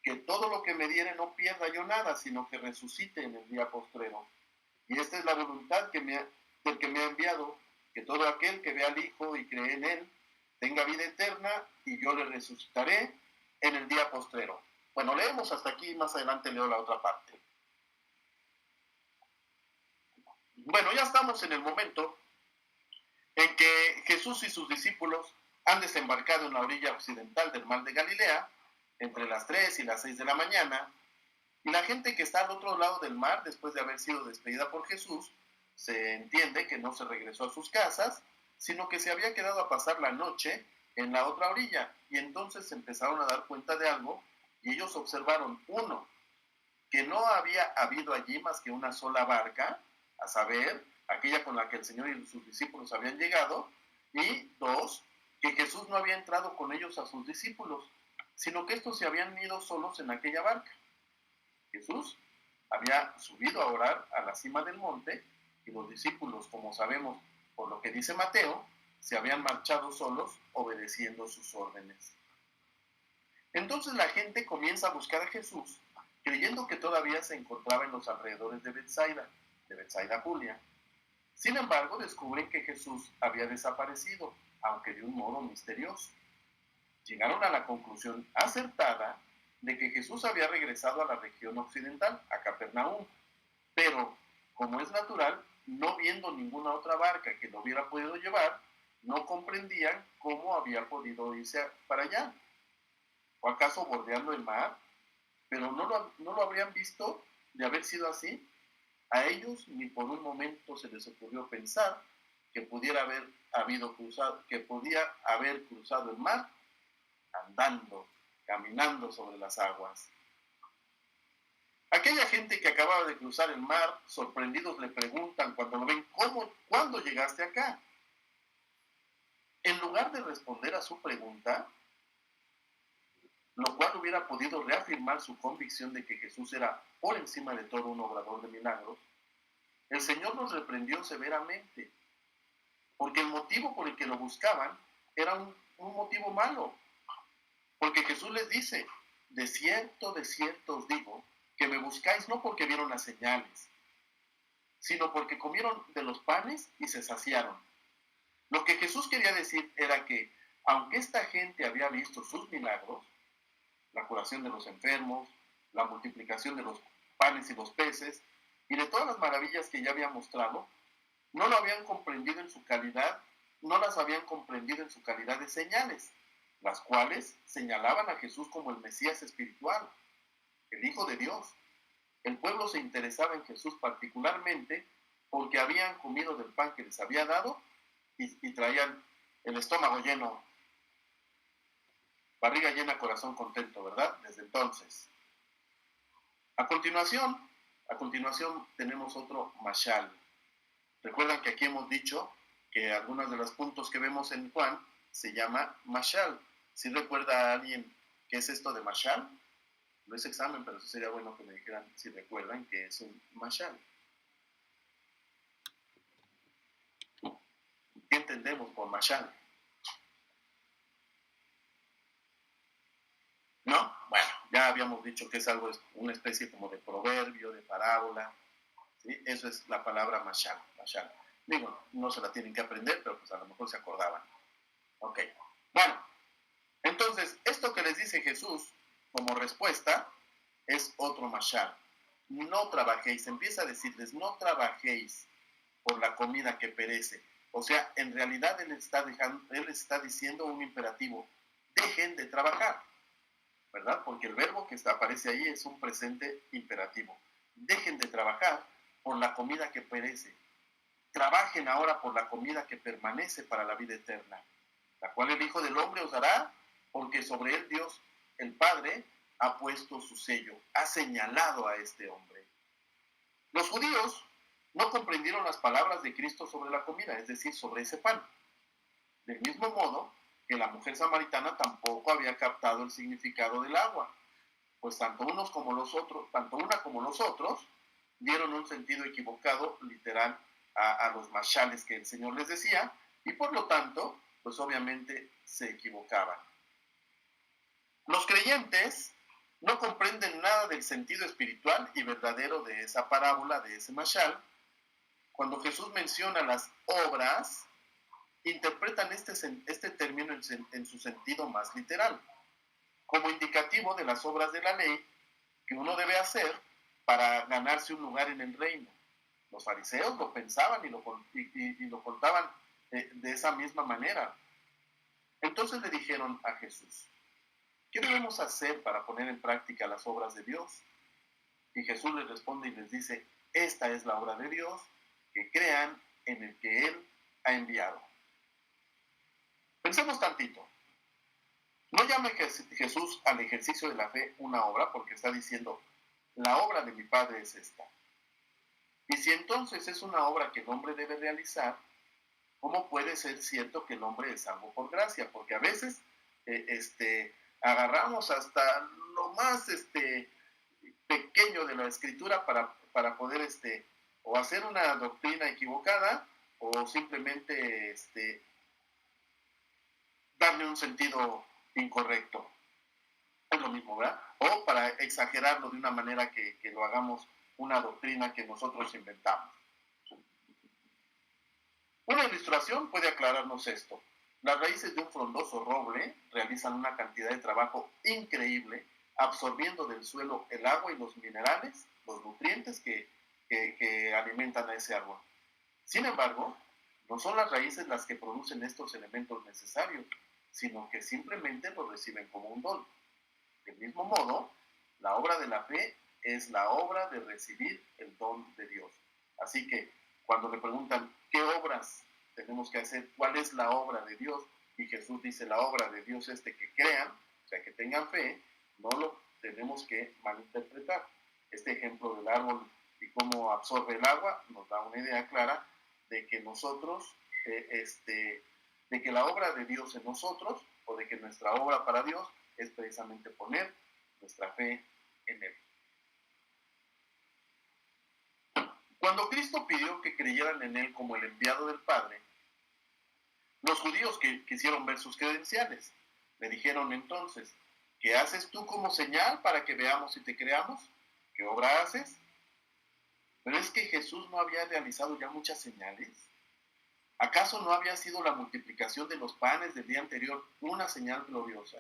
que todo lo que me diere no pierda yo nada, sino que resucite en el día postrero. Y esta es la voluntad del que me ha enviado, que todo aquel que vea al Hijo y cree en Él, tenga vida eterna, y yo le resucitaré en el día postrero. Bueno, leemos hasta aquí, más adelante leo la otra parte. Bueno, ya estamos en el momento en que Jesús y sus discípulos han desembarcado en la orilla occidental del mar de Galilea, entre las 3 y las 6 de la mañana, y la gente que está al otro lado del mar, después de haber sido despedida por Jesús, se entiende que no se regresó a sus casas, sino que se había quedado a pasar la noche en la otra orilla, y entonces se empezaron a dar cuenta de algo, y ellos observaron, uno, que no había habido allí más que una sola barca, a saber, aquella con la que el Señor y sus discípulos habían llegado, y dos, que Jesús no había entrado con ellos a sus discípulos, sino que estos se habían ido solos en aquella barca. Jesús había subido a orar a la cima del monte, y los discípulos, como sabemos por lo que dice Mateo, se habían marchado solos obedeciendo sus órdenes. Entonces la gente comienza a buscar a Jesús, creyendo que todavía se encontraba en los alrededores de Betsaida Julia. Sin embargo, descubren que Jesús había desaparecido, aunque de un modo misterioso. Llegaron a la conclusión acertada de que Jesús había regresado a la región occidental, a Capernaum, pero, como es natural, no viendo ninguna otra barca que lo hubiera podido llevar, no comprendían cómo había podido irse para allá. ¿O acaso bordeando el mar? Pero no lo habrían visto de haber sido así. A ellos ni por un momento se les ocurrió pensar que podía haber cruzado el mar andando, caminando sobre las aguas. Aquella gente que acababa de cruzar el mar, sorprendidos le preguntan cuando lo ven, ¿cuándo llegaste acá? En lugar de responder a su pregunta, lo cual hubiera podido reafirmar su convicción de que Jesús era por encima de todo un obrador de milagros, el Señor los reprendió severamente, porque el motivo por el que lo buscaban era un motivo malo. Porque Jesús les dice, de cierto os digo, que me buscáis no porque vieron las señales, sino porque comieron de los panes y se saciaron. Lo que Jesús quería decir era que, aunque esta gente había visto sus milagros, la curación de los enfermos, la multiplicación de los panes y los peces, y de todas las maravillas que ya había mostrado, no las habían comprendido en su calidad de señales, las cuales señalaban a Jesús como el Mesías espiritual, el Hijo de Dios. El pueblo se interesaba en Jesús particularmente porque habían comido del pan que les había dado y traían el estómago lleno, barriga llena, corazón contento, ¿verdad? Desde entonces. A continuación tenemos otro mashal. Recuerdan que aquí hemos dicho que algunos de los puntos que vemos en Juan se llama mashal. ¿Sí recuerda a alguien qué es esto de mashal? No es examen, pero sí sería bueno que me dijeran si recuerdan qué es un mashal. entendemos por mashal? ¿No? Bueno, ya habíamos dicho que es algo, una especie como de proverbio, de parábola, ¿sí? Eso es la palabra mashal, mashal. Digo, no se la tienen que aprender, pero pues a lo mejor se acordaban. Ok, bueno, entonces, esto que les dice Jesús como respuesta es otro mashal. No trabajéis, empieza a decirles, no trabajéis por la comida que perece. O sea, en realidad él está diciendo un imperativo, dejen de trabajar, ¿verdad? Porque el verbo que aparece ahí es un presente imperativo. Dejen de trabajar por la comida que perece. Trabajen ahora por la comida que permanece para la vida eterna, la cual el Hijo del Hombre os dará, porque sobre él Dios, el Padre, ha puesto su sello, ha señalado a este hombre. Los judíos no comprendieron las palabras de Cristo sobre la comida, es decir, sobre ese pan. Del mismo modo que la mujer samaritana tampoco había captado el significado del agua, pues tanto una como los otros dieron un sentido equivocado, literal, a los mashales que el Señor les decía, y por lo tanto, pues obviamente se equivocaban. Los creyentes no comprenden nada del sentido espiritual y verdadero de esa parábola, de ese mashal. Cuando Jesús menciona las obras, interpretan este término en su sentido más literal, como indicativo de las obras de la ley que uno debe hacer para ganarse un lugar en el reino. Los fariseos lo pensaban y lo contaban de esa misma manera. Entonces le dijeron a Jesús, ¿qué debemos hacer para poner en práctica las obras de Dios? Y Jesús les responde y les dice, esta es la obra de Dios, que crean en el que Él ha enviado. Pensemos tantito. No llame Jesús al ejercicio de la fe una obra, porque está diciendo, la obra de mi Padre es esta. Y si entonces es una obra que el hombre debe realizar, ¿cómo puede ser cierto que el hombre es salvo por gracia? Porque a veces agarramos hasta lo más pequeño de la escritura para poder o hacer una doctrina equivocada o simplemente darle un sentido incorrecto. Es lo mismo, ¿verdad? O para exagerarlo de una manera que lo hagamos una doctrina que nosotros inventamos. Una ilustración puede aclararnos esto. Las raíces de un frondoso roble realizan una cantidad de trabajo increíble, absorbiendo del suelo el agua y los minerales, los nutrientes que alimentan a ese árbol. Sin embargo, no son las raíces las que producen estos elementos necesarios, sino que simplemente los reciben como un don. Del mismo modo, la obra de la fe es la obra de recibir el don de Dios. Así que cuando le preguntan qué obras tenemos que hacer, cuál es la obra de Dios, y Jesús dice la obra de Dios es que crean, o sea, que tengan fe, no lo tenemos que malinterpretar. Este ejemplo del árbol y cómo absorbe el agua nos da una idea clara de que nosotros, de que la obra de Dios en nosotros, o de que nuestra obra para Dios es precisamente poner nuestra fe en Él. Cuando Cristo pidió que creyeran en Él como el enviado del Padre, los judíos que quisieron ver sus credenciales le dijeron entonces, ¿qué haces tú como señal para que veamos y te creamos? ¿Qué obra haces? Pero es que Jesús no había realizado ya muchas señales. ¿Acaso no había sido la multiplicación de los panes del día anterior una señal gloriosa?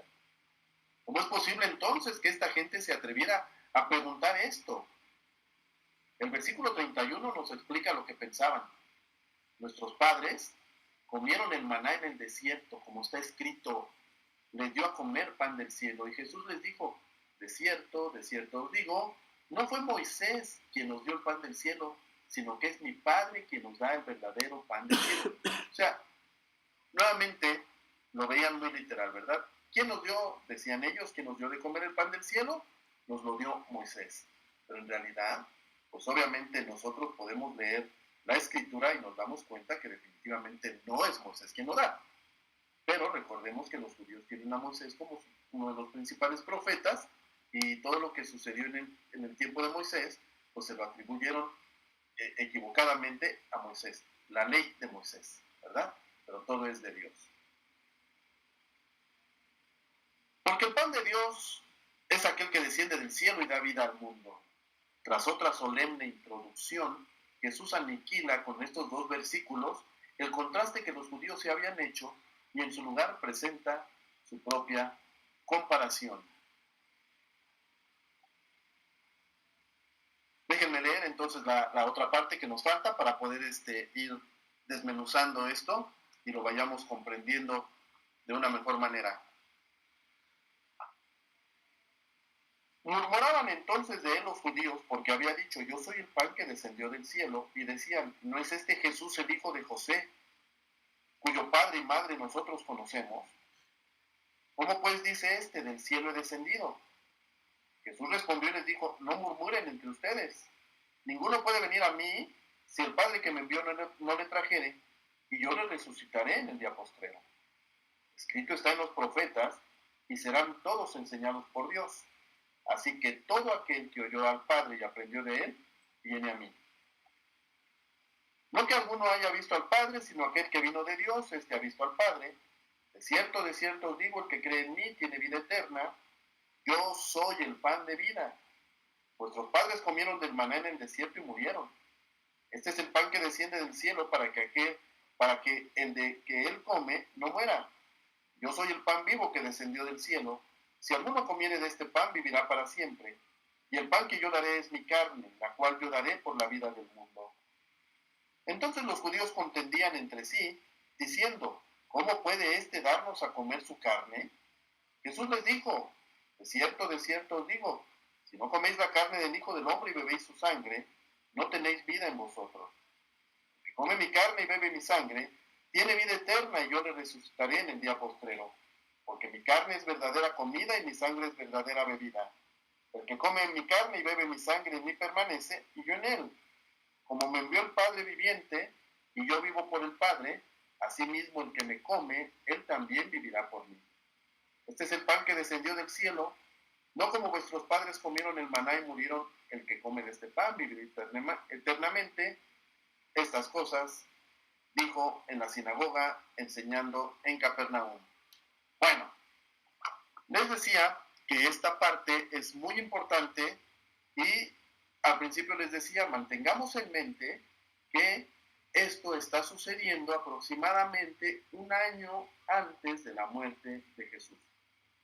¿Cómo es posible entonces que esta gente se atreviera a preguntar esto? El versículo 31 nos explica lo que pensaban. Nuestros padres comieron el maná en el desierto, como está escrito, les dio a comer pan del cielo. Y Jesús les dijo, de cierto os digo, no fue Moisés quien nos dio el pan del cielo, sino que es mi Padre quien nos da el verdadero pan del cielo. O sea, nuevamente lo veían muy literal, ¿verdad? ¿Quién nos dio, decían ellos, quién nos dio de comer el pan del cielo? Nos lo dio Moisés. Pero en realidad, pues obviamente nosotros podemos leer la escritura y nos damos cuenta que definitivamente no es Moisés quien lo da. Pero recordemos que los judíos tienen a Moisés como uno de los principales profetas y todo lo que sucedió en el tiempo de Moisés, pues se lo atribuyeron equivocadamente a Moisés, la ley de Moisés, ¿verdad? pero todo es de Dios. Porque el pan de Dios es aquel que desciende del cielo y da vida al mundo. Tras otra solemne introducción, Jesús aniquila con estos dos versículos el contraste que los judíos se habían hecho y en su lugar presenta su propia comparación. Déjenme leer entonces la otra parte que nos falta para poder ir desmenuzando esto y lo vayamos comprendiendo de una mejor manera. Murmuraban entonces de él los judíos porque había dicho, yo soy el pan que descendió del cielo, y decían, ¿no es este Jesús el hijo de José, cuyo padre y madre nosotros conocemos? ¿Cómo pues dice del cielo he descendido? Jesús respondió y les dijo, no murmuren entre ustedes. Ninguno puede venir a mí si el Padre que me envió no le trajere, y yo le resucitaré en el día postrero. Escrito está en los profetas, y serán todos enseñados por Dios. Así que todo aquel que oyó al Padre y aprendió de él, viene a mí. No que alguno haya visto al Padre, sino aquel que vino de Dios, ha visto al Padre. De cierto os digo, el que cree en mí tiene vida eterna. Yo soy el pan de vida. Vuestros padres comieron del maná en el desierto y murieron. Este es el pan que desciende del cielo para que el de que él come no muera. Yo soy el pan vivo que descendió del cielo. Si alguno comiere de este pan, vivirá para siempre. Y el pan que yo daré es mi carne, la cual yo daré por la vida del mundo. Entonces los judíos contendían entre sí, diciendo, ¿cómo puede darnos a comer su carne? Jesús les dijo, de cierto os digo, si no coméis la carne del Hijo del Hombre y bebéis su sangre, no tenéis vida en vosotros. El que come mi carne y bebe mi sangre, tiene vida eterna, y yo le resucitaré en el día postrero. Porque mi carne es verdadera comida y mi sangre es verdadera bebida. El que come mi carne y bebe mi sangre en mí permanece, y yo en él. Como me envió el Padre viviente, y yo vivo por el Padre, asimismo el que me come, él también vivirá por mí. Este es el pan que descendió del cielo, no como vuestros padres comieron el maná y murieron. El que come de este pan vivirá eternamente. Estas cosas dijo en la sinagoga, enseñando en Capernaum. Bueno, les decía que esta parte es muy importante y al principio les decía, mantengamos en mente que esto está sucediendo aproximadamente un año antes de la muerte de Jesús.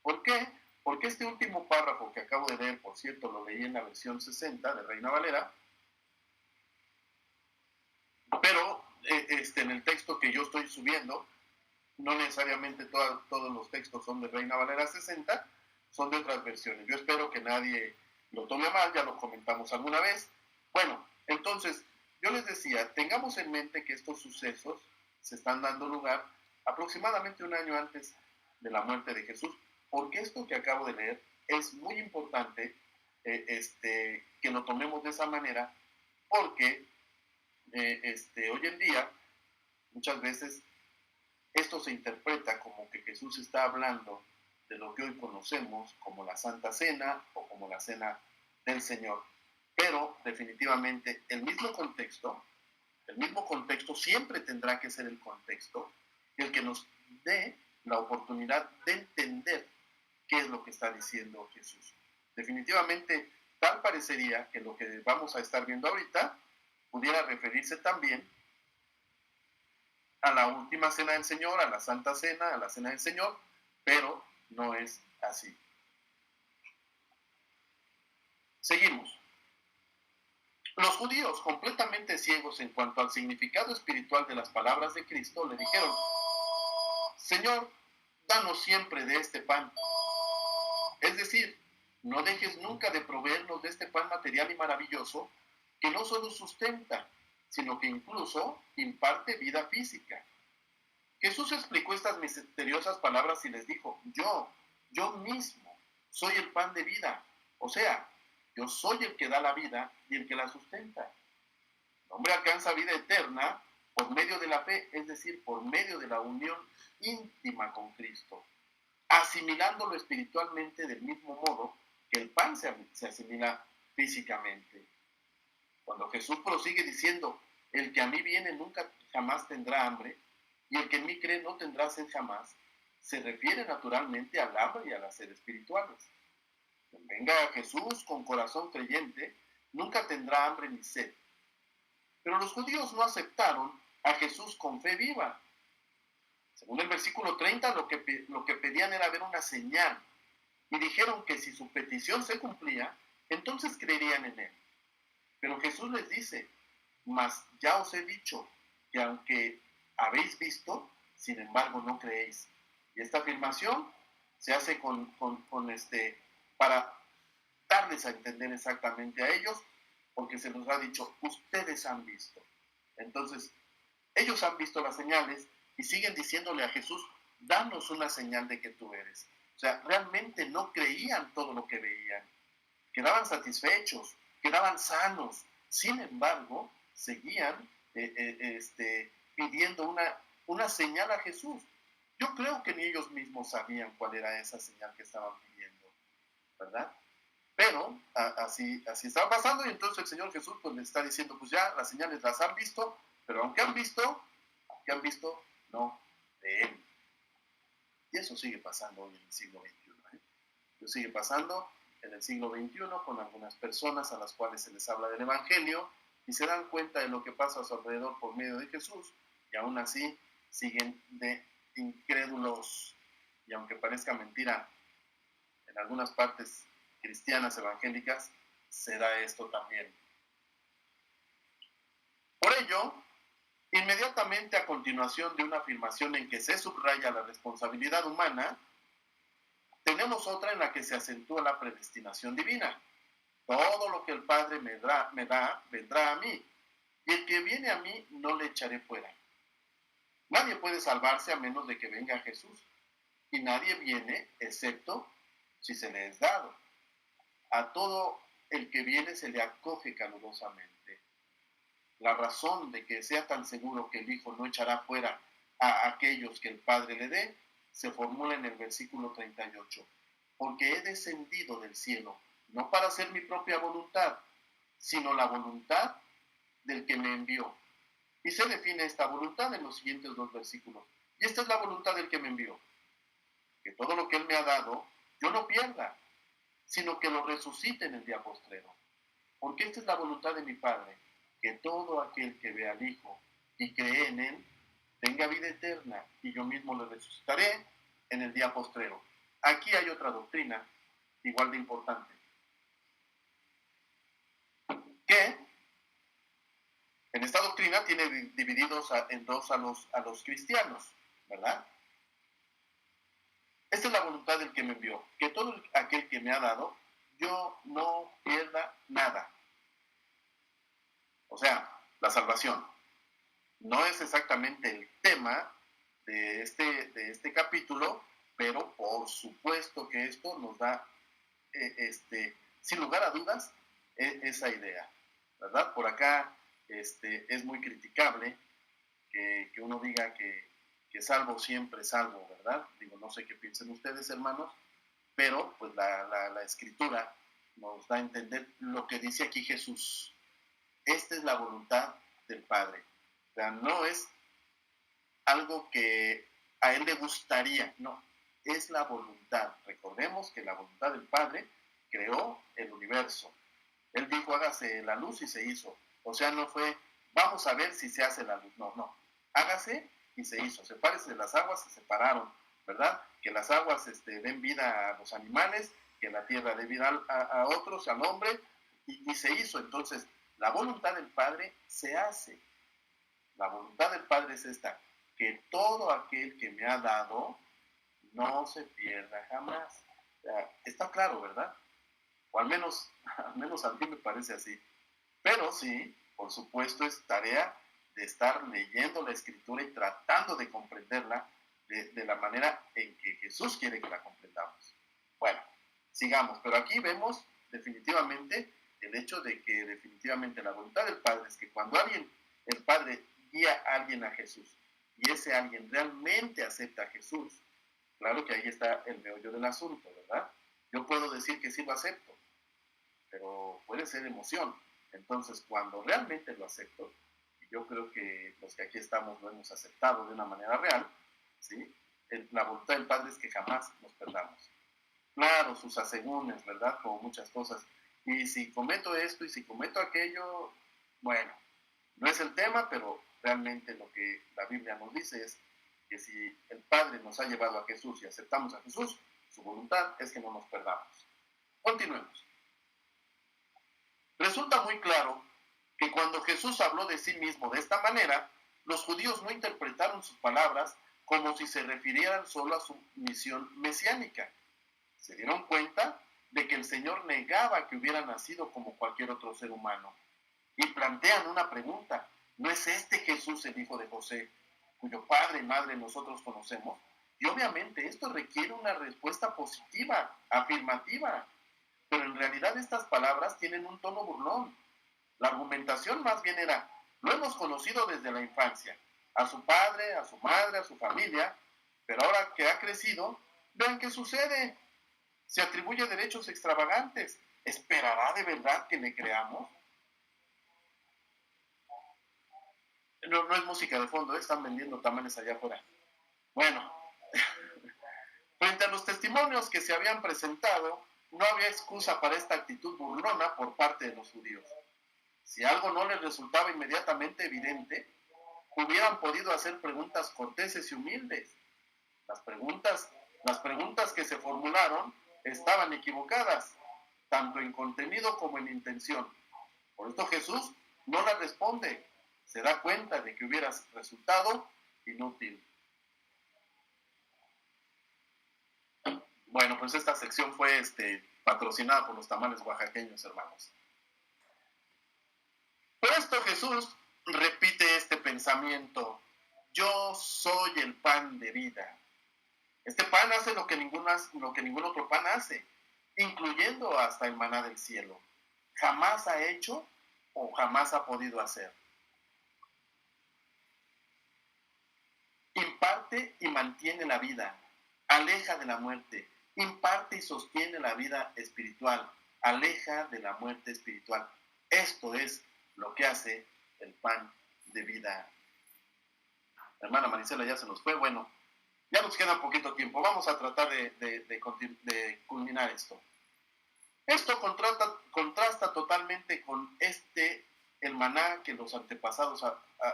¿Por qué? Porque este último párrafo que acabo de leer, por cierto, lo leí en la versión 60 de Reina Valera, pero en el texto que yo estoy subiendo, no necesariamente todos los textos son de Reina Valera 60, son de otras versiones. Yo espero que nadie lo tome mal, ya lo comentamos alguna vez. Bueno, entonces, yo les decía, tengamos en mente que estos sucesos se están dando lugar aproximadamente un año antes de la muerte de Jesús, porque esto que acabo de leer es muy importante que lo tomemos de esa manera, porque hoy en día, muchas veces, esto se interpreta como que Jesús está hablando de lo que hoy conocemos como la Santa Cena o como la Cena del Señor. Pero definitivamente el mismo contexto siempre tendrá que ser el contexto el que nos dé la oportunidad de entender qué es lo que está diciendo Jesús. Definitivamente tal parecería que lo que vamos a estar viendo ahorita pudiera referirse también a la última cena del Señor, a la Santa Cena, a la Cena del Señor, pero no es así. Seguimos. Los judíos, completamente ciegos en cuanto al significado espiritual de las palabras de Cristo, le dijeron, Señor, danos siempre de este pan. Es decir, no dejes nunca de proveernos de este pan material y maravilloso que no solo sustenta, sino que incluso imparte vida física. Jesús explicó estas misteriosas palabras y les dijo, yo mismo soy el pan de vida. O sea, yo soy el que da la vida y el que la sustenta. El hombre alcanza vida eterna por medio de la fe, es decir, por medio de la unión íntima con Cristo, asimilándolo espiritualmente del mismo modo que el pan se asimila físicamente. Cuando Jesús prosigue diciendo, el que a mí viene nunca jamás tendrá hambre, Y el que en mí cree no tendrá sed jamás, se refiere naturalmente al hambre y a las sed espirituales. Quien venga a Jesús con corazón creyente, nunca tendrá hambre ni sed. Pero los judíos no aceptaron a Jesús con fe viva. Según el versículo 30, lo que pedían era ver una señal. Y dijeron que si su petición se cumplía, entonces creerían en él. Pero Jesús les dice, mas ya os he dicho que aunque habéis visto, sin embargo no creéis. Y esta afirmación se hace para darles a entender exactamente a ellos, porque se nos ha dicho, ustedes han visto. Entonces, ellos han visto las señales y siguen diciéndole a Jesús, danos una señal de que tú eres. O sea, realmente no creían todo lo que veían. Quedaban satisfechos, quedaban sanos. Sin embargo, seguían pidiendo una señal a Jesús. Yo creo que ni ellos mismos sabían cuál era esa señal que estaban pidiendo, ¿verdad? Pero así estaba pasando y entonces el Señor Jesús pues les está diciendo, pues ya las señales las han visto, pero aunque han visto, no de Él. Y eso sigue pasando hoy en el siglo XXI. Eso sigue pasando en el siglo XXI con algunas personas a las cuales se les habla del Evangelio y se dan cuenta de lo que pasa a su alrededor por medio de Jesús y aún así siguen de incrédulos. Y aunque parezca mentira, en algunas partes cristianas evangélicas se da esto también. Por ello, inmediatamente a continuación de una afirmación en que se subraya la responsabilidad humana, tenemos otra en la que se acentúa la predestinación divina. Todo lo que el Padre me da, vendrá a mí, y el que viene a mí no le echaré fuera. Nadie puede salvarse a menos de que venga Jesús, y nadie viene excepto si se le es dado. A todo el que viene se le acoge calurosamente. La razón de que sea tan seguro que el Hijo no echará fuera a aquellos que el Padre le dé, se formula en el versículo 38. Porque he descendido del cielo, no para hacer mi propia voluntad, sino la voluntad del que me envió. Y se define esta voluntad en los siguientes dos versículos. Y esta es la voluntad del que me envió. Que todo lo que Él me ha dado, yo no pierda, sino que lo resucite en el día postrero. Porque esta es la voluntad de mi Padre, que todo aquel que ve al Hijo y cree en Él, tenga vida eterna, y yo mismo lo resucitaré en el día postrero. Aquí hay otra doctrina, igual de importante, que en esta doctrina tiene divididos en dos a los cristianos, ¿verdad? Esta es la voluntad del que me envió, que todo aquel que me ha dado, yo no pierda nada. O sea, la salvación. No es exactamente el tema de este capítulo, pero por supuesto que esto nos da, sin lugar a dudas, esa idea, ¿verdad? Por acá es muy criticable que uno diga que salvo siempre salvo, ¿verdad? Digo, no sé qué piensen ustedes, hermanos, pero pues la Escritura nos da a entender lo que dice aquí Jesús. Esta es la voluntad del Padre. O sea, no es algo que a Él le gustaría, no, es la voluntad. Recordemos que la voluntad del Padre creó el universo. Él dijo, hágase la luz y se hizo. O sea, no fue, vamos a ver si se hace la luz. No. Hágase y se hizo. Sepárese de las aguas, se separaron, ¿verdad? Que las aguas den vida a los animales, que la tierra dé vida a otros, al hombre, y se hizo. Entonces, la voluntad del Padre se hace. La voluntad del Padre es esta, que todo aquel que me ha dado no se pierda jamás. O sea, está claro, ¿verdad? O al menos a mí me parece así. Pero sí, por supuesto, es tarea de estar leyendo la Escritura y tratando de comprenderla de la manera en que Jesús quiere que la comprendamos. Bueno, sigamos. Pero aquí vemos definitivamente el hecho de que definitivamente la voluntad del Padre es que cuando el Padre guía a alguien a Jesús y ese alguien realmente acepta a Jesús, claro que ahí está el meollo del asunto, ¿verdad? Yo puedo decir que sí lo acepto, pero puede ser emoción. Entonces, cuando realmente lo acepto y yo creo que los que aquí estamos lo hemos aceptado de una manera real, ¿sí? La voluntad del Padre es que jamás nos perdamos. Claro, sus asegúnes, ¿verdad? Como muchas cosas. Y si cometo esto y si cometo aquello, bueno, no es el tema, pero realmente lo que la Biblia nos dice es que si el Padre nos ha llevado a Jesús y aceptamos a Jesús, su voluntad es que no nos perdamos. Continuemos. Resulta muy claro que cuando Jesús habló de sí mismo de esta manera, los judíos no interpretaron sus palabras como si se refirieran solo a su misión mesiánica. Se dieron cuenta de que el Señor negaba que hubiera nacido como cualquier otro ser humano y plantean una pregunta: ¿no es este Jesús el hijo de José, cuyo padre y madre nosotros conocemos? Y obviamente esto requiere una respuesta positiva, afirmativa, pero en realidad estas palabras tienen un tono burlón. La argumentación más bien era: lo hemos conocido desde la infancia, a su padre, a su madre, a su familia, pero ahora que ha crecido, vean qué sucede. Se atribuye derechos extravagantes. ¿Esperará de verdad que le creamos? No, no es música de fondo, están vendiendo tamales allá afuera. Bueno, frente a los testimonios que se habían presentado, no había excusa para esta actitud burlona por parte de los judíos. Si algo no les resultaba inmediatamente evidente, hubieran podido hacer preguntas corteses y humildes. Las preguntas, las preguntas que se formularon estaban equivocadas, tanto en contenido como en intención. Por esto Jesús no las responde, se da cuenta de que hubiera resultado inútil. Bueno, pues esta sección fue patrocinada por los tamales oaxaqueños, hermanos. Por esto Jesús repite este pensamiento: yo soy el pan de vida. Este pan hace lo que ningún otro pan hace, incluyendo hasta el maná del cielo. Jamás ha hecho o jamás ha podido hacer. Imparte y mantiene la vida, aleja de la muerte. Imparte y sostiene la vida espiritual, aleja de la muerte espiritual. Esto es lo que hace el pan de vida. La hermana Marisela ya se nos fue. Bueno, ya nos queda poquito tiempo. Vamos a tratar de culminar esto. Esto contrasta totalmente con el maná que los antepasados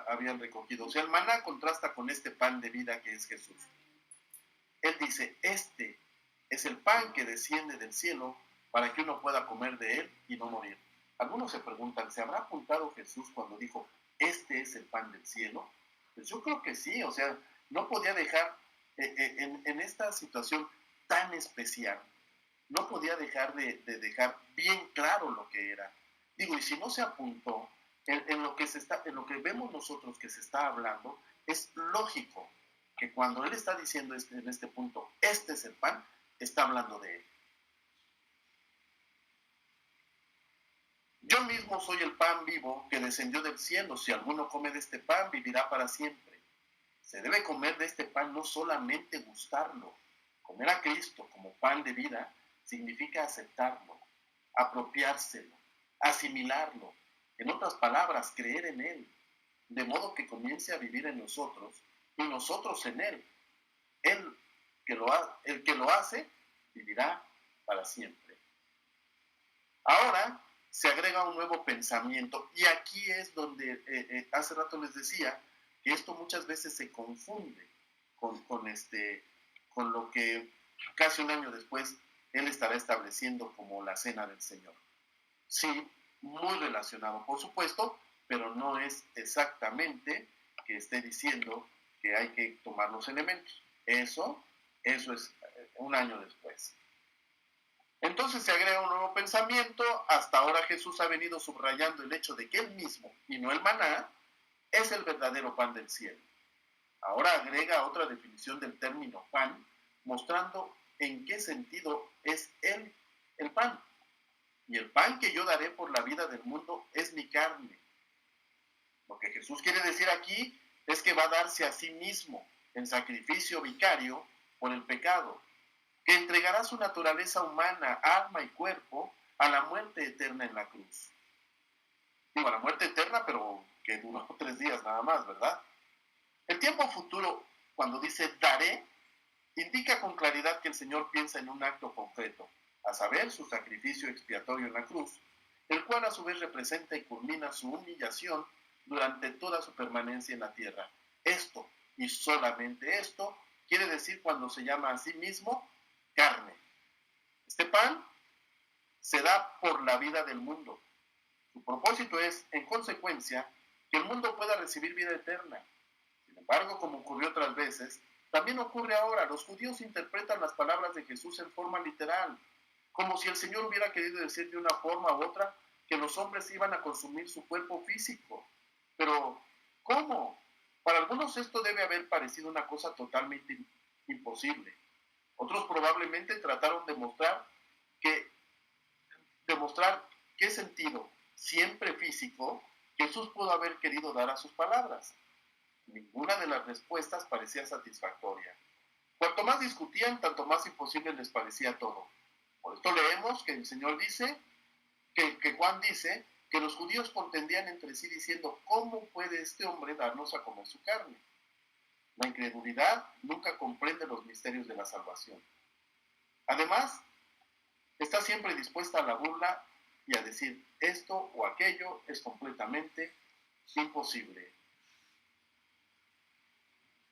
habían recogido. O sea, el maná contrasta con este pan de vida que es Jesús. Él dice: este es el pan que desciende del cielo para que uno pueda comer de él y no morir. Algunos se preguntan: ¿se habrá apuntado Jesús cuando dijo este es el pan del cielo? Pues yo creo que sí. O sea, no podía dejar en esta situación tan especial, no podía dejar de dejar bien claro lo que era. Digo, y si no se apuntó en lo que vemos nosotros que se está hablando, es lógico que cuando él está diciendo en este punto, este es el pan, está hablando de él. Yo mismo soy el pan vivo que descendió del cielo. Si alguno come de este pan, vivirá para siempre. Se debe comer de este pan, no solamente gustarlo. Comer a Cristo como pan de vida significa aceptarlo, apropiárselo, asimilarlo. En otras palabras, creer en Él, de modo que comience a vivir en nosotros y nosotros en Él. El que lo hace vivirá para siempre. Ahora se agrega un nuevo pensamiento, y aquí es donde hace rato les decía que esto muchas veces se confunde con lo que casi un año después él estará estableciendo como la cena del Señor. Sí, muy relacionado, por supuesto, pero no es exactamente que esté diciendo que hay que tomar los elementos. Eso es un año después. Entonces se agrega un nuevo pensamiento. Hasta ahora Jesús ha venido subrayando el hecho de que él mismo, y no el maná, es el verdadero pan del cielo. Ahora agrega otra definición del término pan, mostrando en qué sentido es él el pan. Y el pan que yo daré por la vida del mundo es mi carne. Lo que Jesús quiere decir aquí es que va a darse a sí mismo en sacrificio vicario por el pecado, que entregará su naturaleza humana, alma y cuerpo a la muerte eterna en la cruz. Digo, a la muerte eterna, pero que duró 3 días nada más, ¿verdad? El tiempo futuro, cuando dice daré, indica con claridad que el Señor piensa en un acto concreto, a saber, su sacrificio expiatorio en la cruz, el cual a su vez representa y culmina su humillación durante toda su permanencia en la tierra. Esto, y solamente esto, quiere decir cuando se llama a sí mismo carne. Este pan se da por la vida del mundo. Su propósito es, en consecuencia, que el mundo pueda recibir vida eterna. Sin embargo, como ocurrió otras veces, también ocurre ahora. Los judíos interpretan las palabras de Jesús en forma literal, como si el Señor hubiera querido decir de una forma u otra que los hombres iban a consumir su cuerpo físico. Pero, ¿cómo? Para algunos esto debe haber parecido una cosa totalmente imposible. Otros probablemente trataron de demostrar qué sentido, siempre físico, Jesús pudo haber querido dar a sus palabras. Ninguna de las respuestas parecía satisfactoria. Cuanto más discutían, tanto más imposible les parecía todo. Por esto leemos que el Señor dice, que Juan dice, que los judíos contendían entre sí diciendo, ¿cómo puede este hombre darnos a comer su carne? La incredulidad nunca comprende los misterios de la salvación. Además, está siempre dispuesta a la burla y a decir esto o aquello es completamente imposible.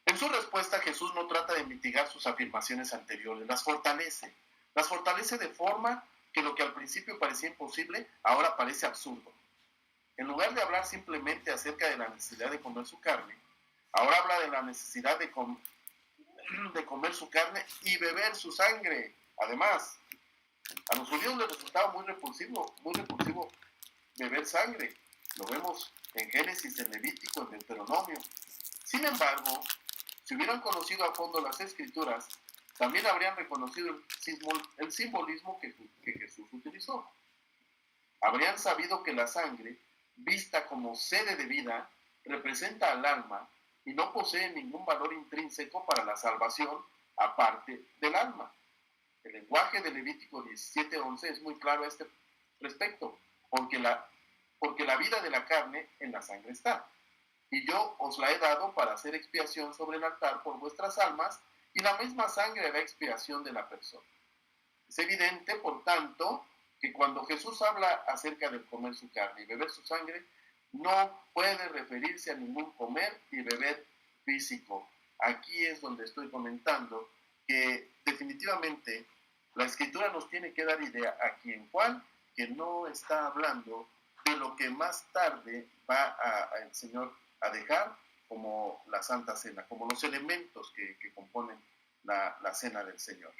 En su respuesta, Jesús no trata de mitigar sus afirmaciones anteriores, las fortalece. Las fortalece de forma que lo que al principio parecía imposible, ahora parece absurdo. En lugar de hablar simplemente acerca de la necesidad de comer su carne, ahora habla de la necesidad de comer su carne y beber su sangre. Además, a los judíos les resultaba muy repulsivo beber sangre. Lo vemos en Génesis, en Levítico, en Deuteronomio. Sin embargo, si hubieran conocido a fondo las Escrituras, también habrían reconocido el simbolismo que Jesús utilizó. Habrían sabido que la sangre, vista como sede de vida, representa al alma y no posee ningún valor intrínseco para la salvación aparte del alma. El lenguaje de Levítico 17:11 es muy claro a este respecto, porque la vida de la carne en la sangre está. Y yo os la he dado para hacer expiación sobre el altar por vuestras almas, y la misma sangre hará expiación de la persona. Es evidente, por tanto, que cuando Jesús habla acerca de comer su carne y beber su sangre, no puede referirse a ningún comer y beber físico. Aquí es donde estoy comentando que definitivamente la Escritura nos tiene que dar idea aquí en Juan, que no está hablando de lo que más tarde va el Señor a dejar como la Santa Cena, como los elementos que componen la Cena del Señor.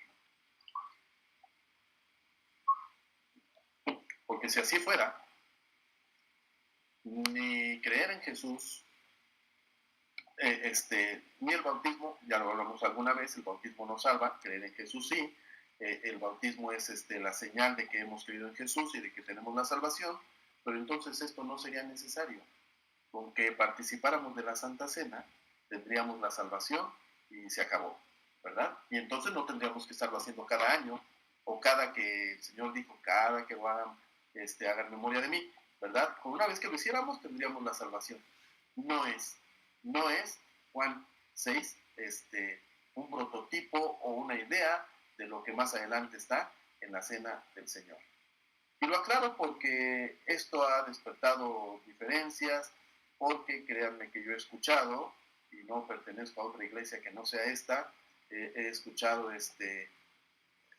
Porque si así fuera, ni creer en Jesús, ni el bautismo, ya lo hablamos alguna vez, el bautismo no salva, creer en Jesús sí, el bautismo es la señal de que hemos creído en Jesús y de que tenemos la salvación, pero entonces esto no sería necesario. Con que participáramos de la Santa Cena, tendríamos la salvación y se acabó, ¿verdad? Y entonces no tendríamos que estarlo haciendo cada año, o cada que el Señor dijo, cada que lo hagan, hagan memoria de mí, ¿verdad? Con una vez que lo hiciéramos, tendríamos la salvación. No es Juan 6, un prototipo o una idea de lo que más adelante está en la Cena del Señor. Y lo aclaro porque esto ha despertado diferencias, porque créanme que yo he escuchado, y no pertenezco a otra iglesia que no sea esta, he escuchado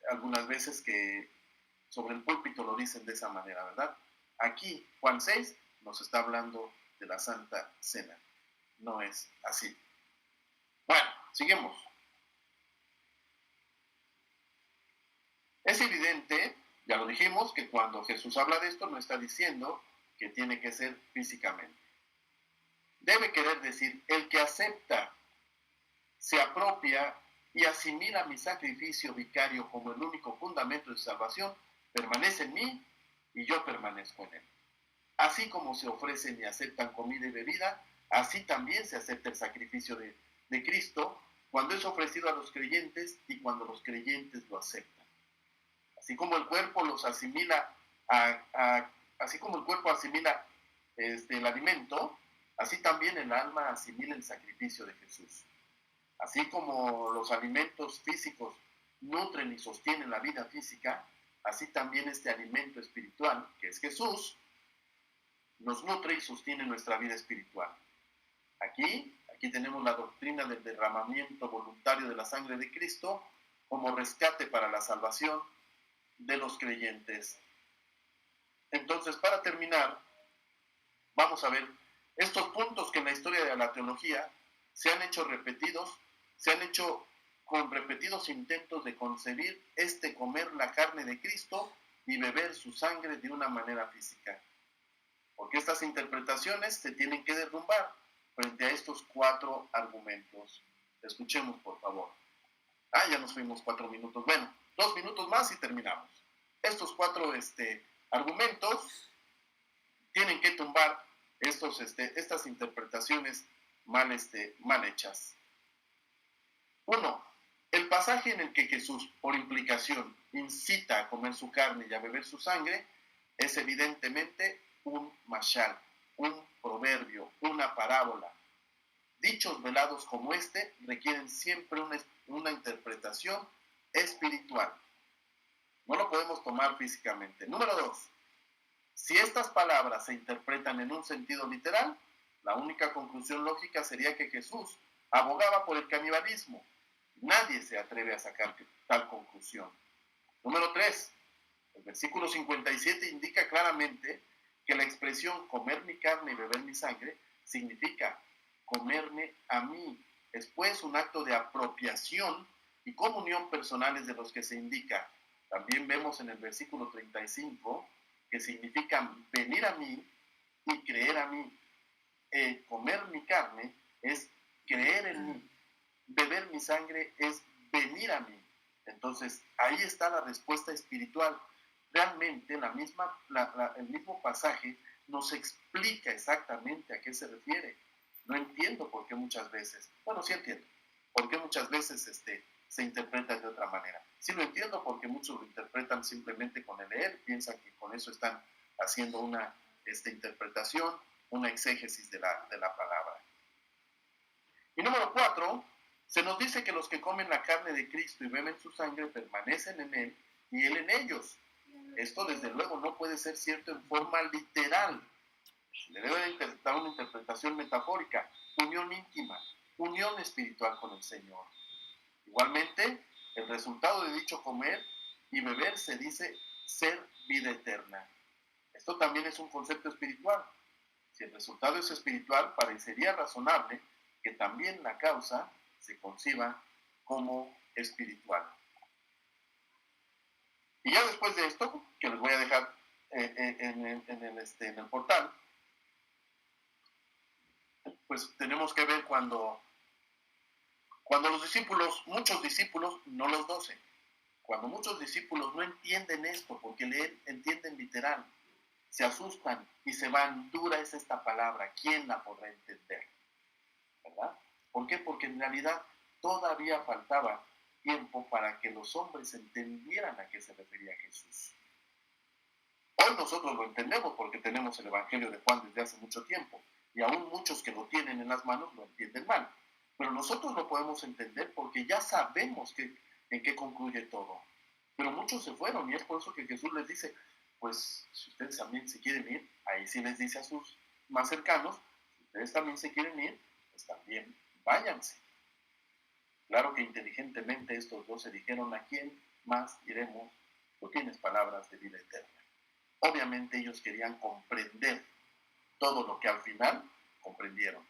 algunas veces que sobre el púlpito lo dicen de esa manera, ¿verdad? Aquí, Juan 6 nos está hablando de la Santa Cena. No es así. Bueno, seguimos. Es evidente, ya lo dijimos, que cuando Jesús habla de esto no está diciendo que tiene que ser físicamente. Debe querer decir, el que acepta, se apropia y asimila mi sacrificio vicario como el único fundamento de salvación, permanece en mí y yo permanezco en él. Así como se ofrecen y aceptan comida y bebida, así también se acepta el sacrificio de Cristo cuando es ofrecido a los creyentes y cuando los creyentes lo aceptan. Así como el cuerpo los asimila así como el cuerpo asimila el alimento, así también el alma asimila el sacrificio de Jesús. Así como los alimentos físicos nutren y sostienen la vida física, así también este alimento espiritual, que es Jesús, nos nutre y sostiene nuestra vida espiritual. Aquí tenemos la doctrina del derramamiento voluntario de la sangre de Cristo como rescate para la salvación de los creyentes. Entonces, para terminar, vamos a ver estos puntos que en la historia de la teología se han hecho repetidos, se han hecho con repetidos intentos de concebir comer la carne de Cristo y beber su sangre de una manera física. Porque estas interpretaciones se tienen que derrumbar frente a estos 4 argumentos. Escuchemos, por favor. Ya nos fuimos 4 minutos. Bueno, 2 minutos más y terminamos. Estos 4 argumentos tienen que tumbar estas interpretaciones mal hechas. 1. El pasaje en el que Jesús, por implicación, incita a comer su carne y a beber su sangre, es evidentemente un mashal, un proverbio, una parábola. Dichos velados como requieren siempre una interpretación espiritual. No lo podemos tomar físicamente. Número 2. Si estas palabras se interpretan en un sentido literal, la única conclusión lógica sería que Jesús abogaba por el canibalismo. Nadie se atreve a sacar tal conclusión. Número 3. El versículo 57 indica claramente que la expresión comer mi carne y beber mi sangre significa comerme a mí. Es pues un acto de apropiación y comunión personales de los que se indica. También vemos en el versículo 35 que significa venir a mí y creer a mí. Comer mi carne es creer en mí. Beber mi sangre es venir a mí. Entonces, ahí está la respuesta espiritual. Realmente el mismo pasaje nos explica exactamente a qué se refiere. No entiendo por qué muchas veces, bueno, sí entiendo, por qué muchas veces se interpreta de otra manera. Sí lo entiendo porque muchos lo interpretan simplemente con el leer, piensan que con eso están haciendo una interpretación, una exégesis de la palabra. Y número 4, se nos dice que los que comen la carne de Cristo y beben su sangre permanecen en Él y Él en ellos. Esto desde luego no puede ser cierto en forma literal. Le debe dar una interpretación metafórica, unión íntima, unión espiritual con el Señor. Igualmente, el resultado de dicho comer y beber se dice ser vida eterna. Esto también es un concepto espiritual. Si el resultado es espiritual, parecería razonable que también la causa se conciba como espiritual. Y ya después de esto, que les voy a dejar en el portal, pues tenemos que ver cuando los discípulos, muchos discípulos, no los 12, cuando muchos discípulos no entienden esto, porque entienden literal, se asustan y se van, dura es esta palabra, ¿quién la podrá entender? ¿Verdad? ¿Por qué? Porque en realidad todavía faltaba tiempo para que los hombres entendieran a qué se refería Jesús. Hoy nosotros lo entendemos porque tenemos el Evangelio de Juan desde hace mucho tiempo y aún muchos que lo tienen en las manos lo entienden mal. Pero nosotros lo podemos entender porque ya sabemos en qué concluye todo. Pero muchos se fueron y es por eso que Jesús les dice, pues si ustedes también se quieren ir, ahí sí les dice a sus más cercanos, si ustedes también se quieren ir, pues también váyanse. Claro que inteligentemente estos 12 dijeron, ¿a quién más iremos? Tú tienes palabras de vida eterna. Obviamente ellos querían comprender todo lo que al final comprendieron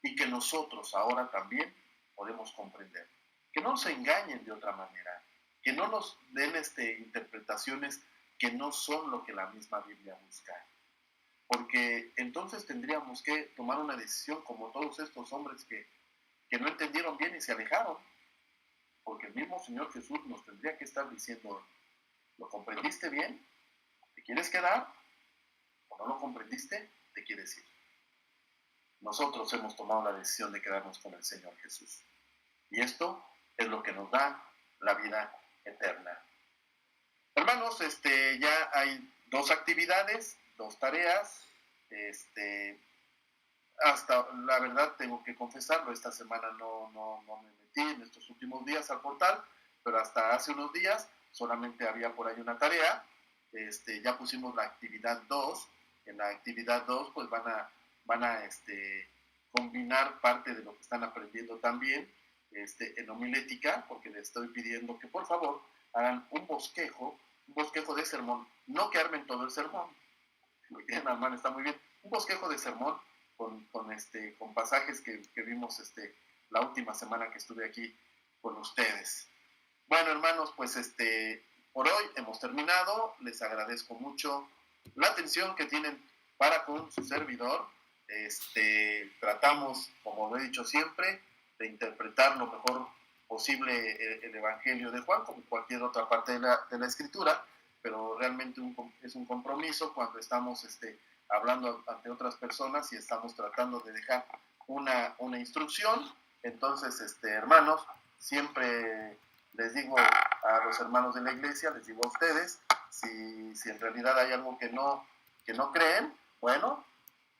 y que nosotros ahora también podemos comprender. Que no se engañen de otra manera, que no nos den interpretaciones que no son lo que la misma Biblia busca. Porque entonces tendríamos que tomar una decisión como todos estos hombres que no entendieron bien y se alejaron. Porque el mismo Señor Jesús nos tendría que estar diciendo, ¿lo comprendiste bien? ¿Te quieres quedar? ¿O no lo comprendiste? ¿Te quieres ir? Nosotros hemos tomado la decisión de quedarnos con el Señor Jesús. Y esto es lo que nos da la vida eterna. Hermanos, ya hay 2 actividades, 2 tareas. hasta, la verdad, tengo que confesarlo, esta semana no me metí en estos últimos días al portal, pero hasta hace unos días solamente había por ahí una tarea. Ya pusimos la actividad 2. En la actividad 2 pues van a combinar parte de lo que están aprendiendo también en homilética, porque les estoy pidiendo que por favor hagan un bosquejo de sermón, no que armen todo el sermón. Muy bien, Armando, está muy bien. Un bosquejo de sermón con pasajes que vimos la última semana que estuve aquí con ustedes. Bueno, hermanos, pues por hoy hemos terminado. Les agradezco mucho la atención que tienen para con su servidor. Tratamos, como lo he dicho siempre, de interpretar lo mejor posible el Evangelio de Juan, como cualquier otra parte de la Escritura, pero realmente es un compromiso cuando estamos hablando ante otras personas y estamos tratando de dejar una instrucción. Entonces, hermanos, siempre les digo a los hermanos de la iglesia, les digo a ustedes, si en realidad hay algo que no creen, bueno,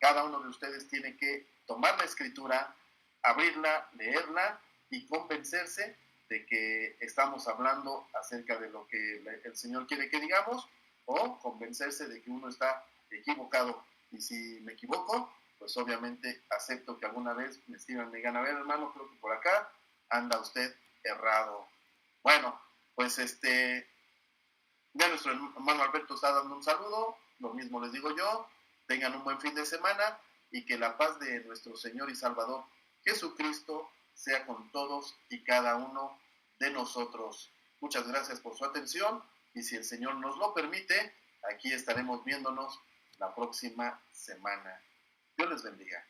cada uno de ustedes tiene que tomar la escritura, abrirla, leerla y convencerse de que estamos hablando acerca de lo que el Señor quiere que digamos, o convencerse de que uno está equivocado. Y si me equivoco, pues obviamente acepto que alguna vez me escriban, me digan, a ver, hermano, creo que por acá anda usted errado. Bueno, pues ya nuestro hermano Alberto está dando un saludo, lo mismo les digo yo, tengan un buen fin de semana y que la paz de nuestro Señor y Salvador Jesucristo sea con todos y cada uno de nosotros. Muchas gracias por su atención y si el Señor nos lo permite, aquí estaremos viéndonos la próxima semana. Dios les bendiga.